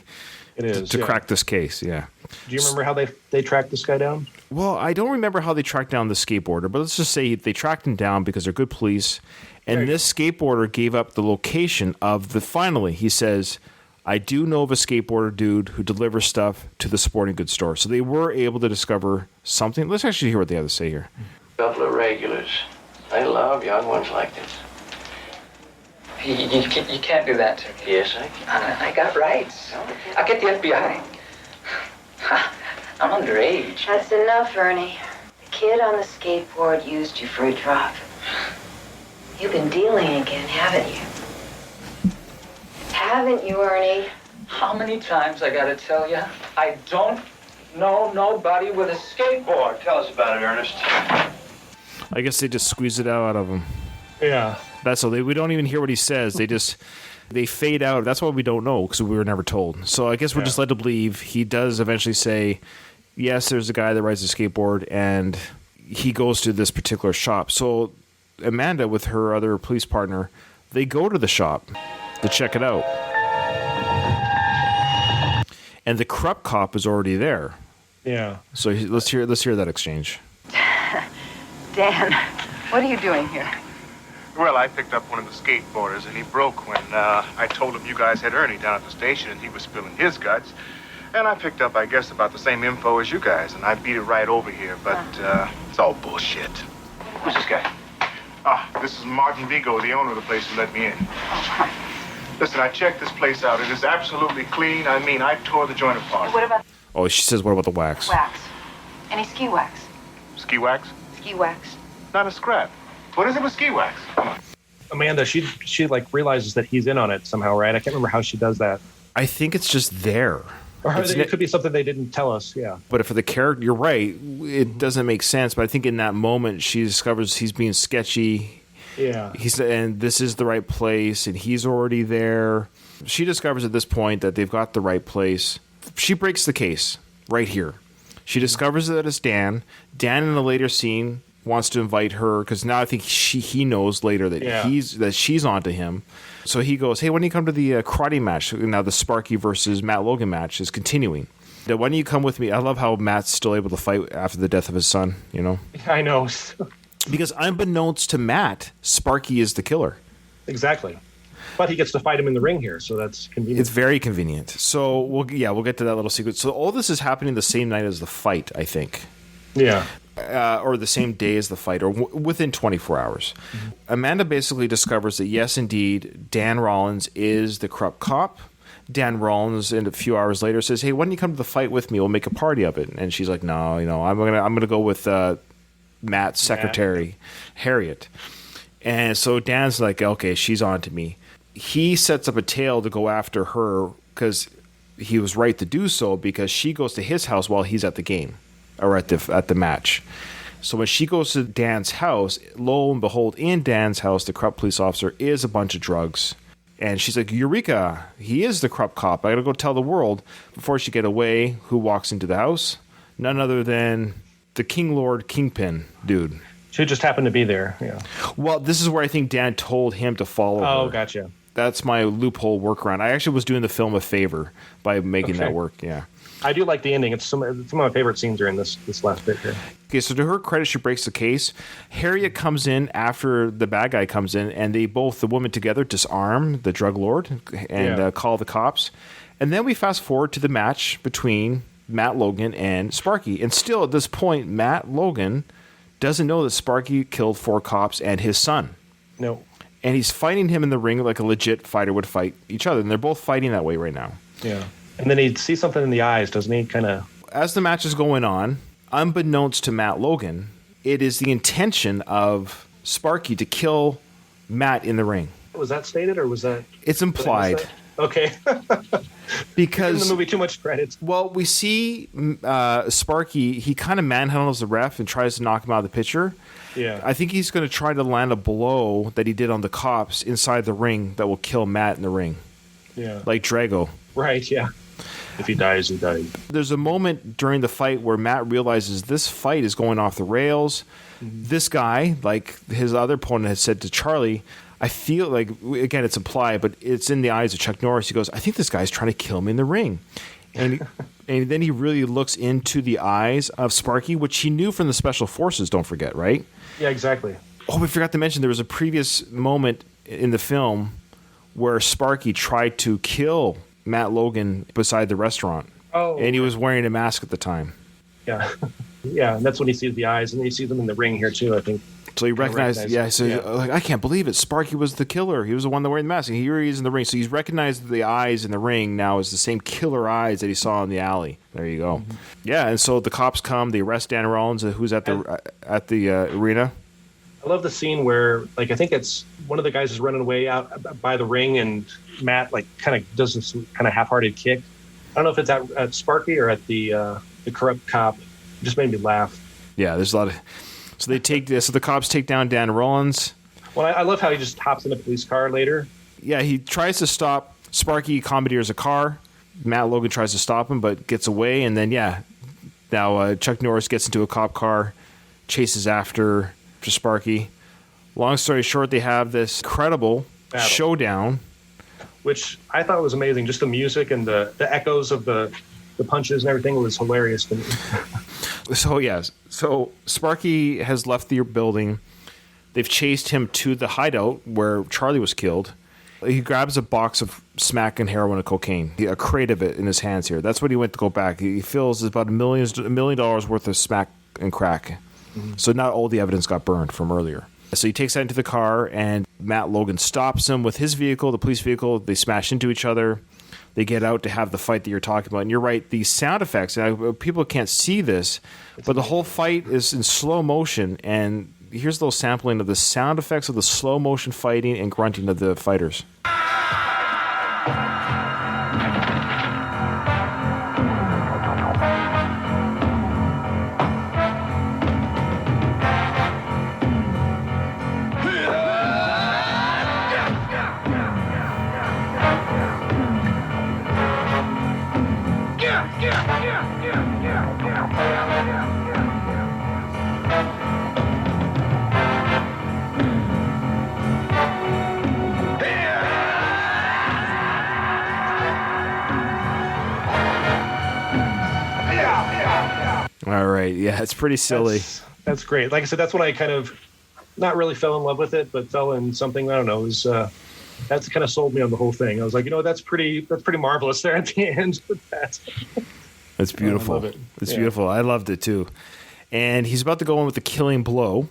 to crack this case. Yeah. Do you remember how they tracked this guy down? Well, I don't remember how they tracked down the skateboarder, but let's just say they tracked him down because they're good police. And this skateboarder gave up the location of finally, he says, I do know of a skateboarder dude who delivers stuff to the sporting goods store. So they were able to discover something. Let's actually hear what they have to say here. Couple of regulars. They love young ones like this. You can't do that to me. Yes, I can. I got rights. I'll get the FBI. I'm underage. That's enough, Ernie. The kid on the skateboard used you for a drug. You've been dealing again, haven't you? Haven't you, Ernie? How many times I gotta tell you? I don't know nobody with a skateboard. Tell us about it, Ernest. I guess they just squeeze it out of him. Yeah. That's all. We don't even hear what he says. They fade out. That's why we don't know, because we were never told. So I guess we're just led to believe he does eventually say, yes, there's a guy that rides a skateboard, and he goes to this particular shop. So Amanda, with her other police partner, they go to the shop to check it out. And the corrupt cop is already there. Yeah. So let's hear that exchange. Dan, what are you doing here? Well, I picked up one of the skateboarders, and he broke when I told him you guys had Ernie down at the station, and he was spilling his guts. And I picked up, I guess, about the same info as you guys, and I beat it right over here, but it's all bullshit. Who's this guy? This is Martin Vigo, the owner of the place who let me in. Listen, I checked this place out. It is absolutely clean. I mean, I tore the joint apart. What about Oh, she says, what about the wax? wax? Any ski wax? Ski wax? Ski wax. Not a scrap. What is it with ski wax? Come on. Amanda, she like realizes that he's in on it somehow, right? I can't remember how she does that. I think it's just there. Or it could be something they didn't tell us, yeah. But for the character, you're right, it doesn't make sense. But I think in that moment, she discovers he's being sketchy. Yeah. And this is the right place, and he's already there. She discovers at this point that they've got the right place. She breaks the case right here. She discovers that it's Dan. Dan, in a later scene, wants to invite her, because now I think he knows later that she's onto him. So he goes, hey, why don't you come to the karate match? Now the Sparky versus Matt Logan match is continuing. Now, why don't you come with me? I love how Matt's still able to fight after the death of his son, you know? I know. Because unbeknownst to Matt, Sparky is the killer. Exactly. But he gets to fight him in the ring here, so that's convenient. It's very convenient. So we'll get to that little sequence. So all this is happening the same night as the fight, I think. Yeah. or the same day as the fight, or within 24 hours. Mm-hmm. Amanda basically discovers that, yes, indeed, Dan Rollins is the corrupt cop. Dan Rollins, and a few hours later, says, "Hey, why don't you come to the fight with me? We'll make a party of it." And she's like, "No, I'm gonna go with Matt's secretary, Harriet." And so Dan's like, "Okay, she's on to me." He sets up a tale to go after her because he was right to do so, because she goes to his house while he's at the game or at the match. So when she goes to Dan's house, lo and behold, in Dan's house, the corrupt police officer is a bunch of drugs. And she's like, "Eureka, he is the corrupt cop. I got to go tell the world." Before she get away, who walks into the house? None other than the King Lord Kingpin dude. She just happened to be there. Yeah. Well, this is where I think Dan told him to follow her. Oh, gotcha. That's my loophole workaround. I actually was doing the film a favor by making that work. Yeah. I do like the ending. It's some of my favorite scenes are in this last bit here. Okay, so to her credit, she breaks the case. Harriet comes in after the bad guy comes in, and they both, the woman together, disarm the drug lord and call the cops. And then we fast forward to the match between Matt Logan and Sparky. And still at this point, Matt Logan doesn't know that Sparky killed 4 cops and his son. No. And he's fighting him in the ring like a legit fighter would fight each other. And they're both fighting that way right now. Yeah. And then he sees something in the eyes, doesn't he? Kind of. As the match is going on, unbeknownst to Matt Logan, it is the intention of Sparky to kill Matt in the ring. Was that stated, or was that? It's implied. Okay. Because giving the movie too much credit. Well, we see Sparky. He kind of manhandles the ref and tries to knock him out of the picture. Yeah. I think he's going to try to land a blow that he did on the cops inside the ring that will kill Matt in the ring. Yeah. Like Drago. Right. Yeah. If he dies, he dies. There's a moment during the fight where Matt realizes this fight is going off the rails. Mm-hmm. This guy, like his other opponent had said to Charlie, I feel like, again, it's implied, but it's in the eyes of Chuck Norris. He goes, "I think this guy's trying to kill me in the ring." And and then he really looks into the eyes of Sparky, which he knew from the Special Forces, don't forget, right? Yeah, exactly. Oh, we forgot to mention there was a previous moment in the film where Sparky tried to kill Matt Logan beside the restaurant. Oh. And he was wearing a mask at the time. Yeah. Yeah, and that's when he sees the eyes, and then you see them in the ring here too, I think. So he recognized, like, I can't believe it. Sparky was the killer. He was the one that wearing the mask. And here he is in the ring. So he's recognized the eyes in the ring now as the same killer eyes that he saw in the alley. There you go. Mm-hmm. Yeah, and so the cops come. They arrest Dan Rollins, who's at the arena. I love the scene where, like, I think it's one of the guys is running away out by the ring, and Matt, like, kind of does this kind of half-hearted kick. I don't know if it's at Sparky or at the corrupt cop. It just made me laugh. Yeah, there's a lot of... So the cops take down Dan Rollins. Well, I love how he just hops in a police car later. Yeah, he tries to stop. Sparky commandeers a car. Matt Logan tries to stop him, but gets away. And then, now Chuck Norris gets into a cop car, chases after Sparky. Long story short, they have this incredible showdown. Which I thought was amazing. Just the music and the echoes of the punches and everything was hilarious to me. So Sparky has left the building. They've chased him to the hideout where Charlie was killed. He grabs a box of smack and heroin and cocaine, a crate of it in his hands here. That's what he went to go back. He feels about $1 million worth of smack and crack. Mm-hmm. So not all the evidence got burned from earlier. So he takes that into the car, and Matt Logan stops him with his vehicle, the police vehicle. They smash into each other. They get out to have the fight that you're talking about. And you're right, these sound effects, people can't see this, but the whole fight is in slow motion. And here's a little sampling of the sound effects of the slow motion fighting and grunting of the fighters. All right. Yeah, it's pretty silly. That's great. Like I said, that's when I kind of not really fell in love with it, but fell in something, I don't know, it was that's kind of sold me on the whole thing. I was like, that's pretty marvelous there at the end. That's beautiful. I love it. It's beautiful. I loved it too. and he's about to go in with the killing blow.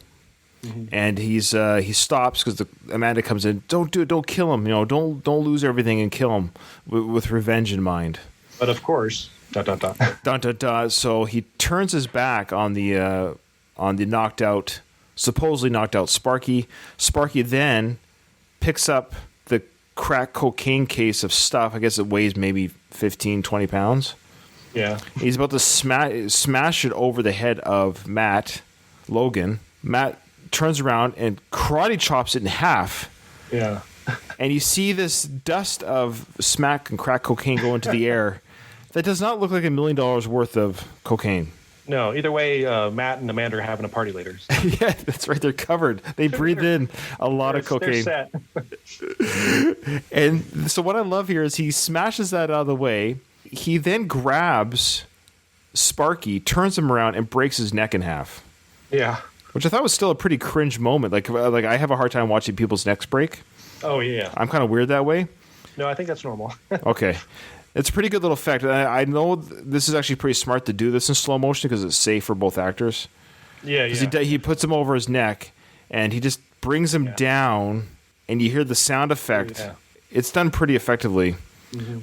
And he stops because Amanda comes in. Don't do it. Don't kill him. Don't lose everything and kill him with revenge in mind. But of course, ... So he turns his back on the supposedly knocked out Sparky. Sparky then picks up the crack cocaine case of stuff. I guess it weighs maybe 15, 20 pounds. Yeah. He's about to smash it over the head of Logan. Matt turns around and karate chops it in half. Yeah. And you see this dust of smack and crack cocaine go into the air. That does not look like $1 million worth of cocaine. No, either way, Matt and Amanda are having a party later. So. Yeah, that's right. They're covered. They breathe in a lot of cocaine. They're set. And so what I love here is he smashes that out of the way. He then grabs Sparky, turns him around, and breaks his neck in half. Yeah. Which I thought was still a pretty cringe moment. Like I have a hard time watching people's necks break. Oh, yeah. I'm kind of weird that way. No, I think that's normal. Okay. It's a pretty good little effect. I know this is actually pretty smart to do this in slow motion because it's safe for both actors. Yeah, yeah. He puts him over his neck, and he just brings him down, and you hear the sound effect. Yeah. It's done pretty effectively,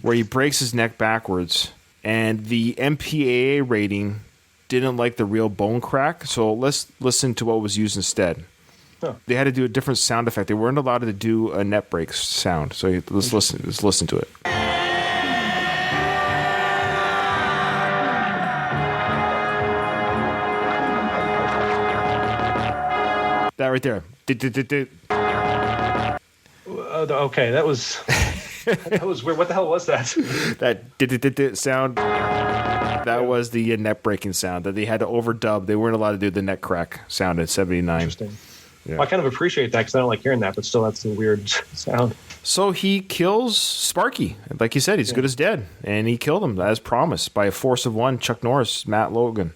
where he breaks his neck backwards, and the MPAA rating didn't like the real bone crack, so let's listen to what was used instead. Huh. They had to do a different sound effect. They weren't allowed to do a neck break sound, so let's listen to it. That right there. Okay, that was weird. What the hell was that? That sound. That was the neck breaking sound that they had to overdub. They weren't allowed to do the neck crack sound at 79. Interesting. Yeah. Well, I kind of appreciate that because I don't like hearing that, but still, that's a weird sound. So he kills Sparky. Like you said, he's good as dead. And he killed him as promised by a force of one, Chuck Norris, Matt Logan.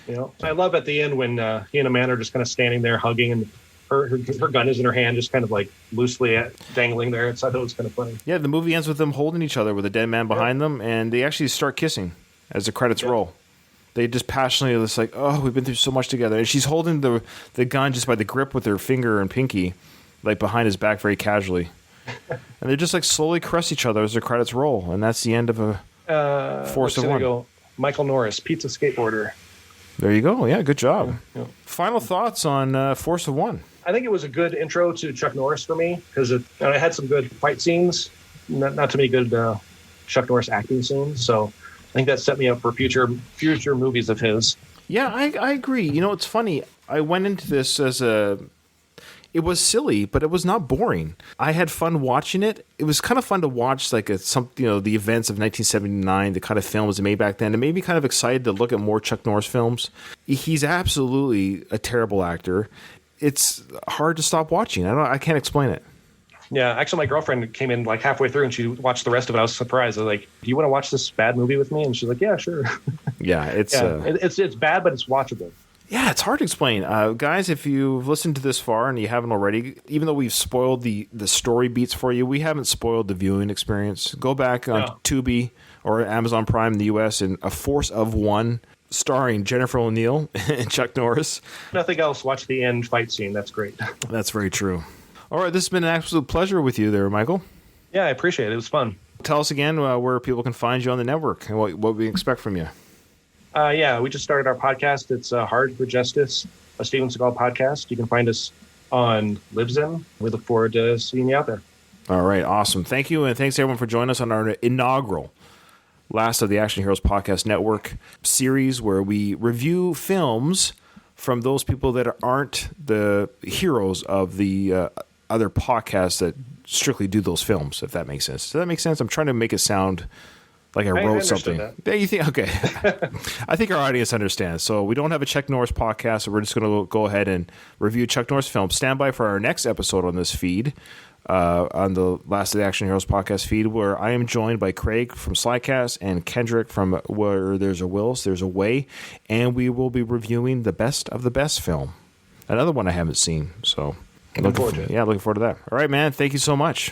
You know, I love at the end when he and Amanda are just kind of standing there hugging, and her gun is in her hand, just kind of like loosely dangling there. I thought it was kind of funny. Yeah, the movie ends with them holding each other with a dead man behind them, and they actually start kissing as the credits roll. They just passionately, it's like, oh, we've been through so much together. And she's holding the gun just by the grip with her finger and pinky, like behind his back very casually. And they just like slowly caress each other as the credits roll. And that's the end of a force of one. Go. Michael Norris, pizza skateboarder. There you go. Yeah, good job. Yeah. Final thoughts on Force of One? I think it was a good intro to Chuck Norris for me because it had some good fight scenes, not too many good Chuck Norris acting scenes. So I think that set me up for future movies of his. Yeah, I agree. You know, it's funny. I went into this it was silly, but it was not boring. I had fun watching it. It was kind of fun to watch the events of 1979, the kind of films made back then. It made me kind of excited to look at more Chuck Norris films. He's absolutely a terrible actor. It's hard to stop watching. I can't explain it. Yeah, actually, my girlfriend came in like halfway through and she watched the rest of it. I was surprised. I was like, "Do you want to watch this bad movie with me?" And she's like, "Yeah, sure." Yeah, it's bad, but it's watchable. Yeah, it's hard to explain. Guys, if you've listened to this far and you haven't already, even though we've spoiled the story beats for you, we haven't spoiled the viewing experience. Go back on Tubi or Amazon Prime in the U.S. and A Force of One, starring Jennifer O'Neill and Chuck Norris. Nothing else. Watch the end fight scene. That's great. That's very true. All right, this has been an absolute pleasure with you there, Michael. Yeah, I appreciate it. It was fun. Tell us again where people can find you on the network and what we expect from you. Yeah, we just started our podcast. It's Hard for Justice, a Steven Seagal podcast. You can find us on Libsyn. We look forward to seeing you out there. All right, awesome. Thank you, and thanks everyone for joining us on our inaugural last of the Action Heroes Podcast Network series where we review films from those people that aren't the heroes of the other podcasts that strictly do those films, if that makes sense. Does that make sense? I'm trying to make it sound like I wrote something. Yeah, you think? Okay. I think our audience understands. So we don't have a Chuck Norris podcast, so we're just going to go ahead and review Chuck Norris films. Stand by for our next episode on this feed, on the Last of the Action Heroes podcast feed, where I am joined by Craig from Slycast and Kendrick from Where There's a Will, There's a Way, and we will be reviewing the best of the best film. Another one I haven't seen, so looking forward to that. All right, man. Thank you so much.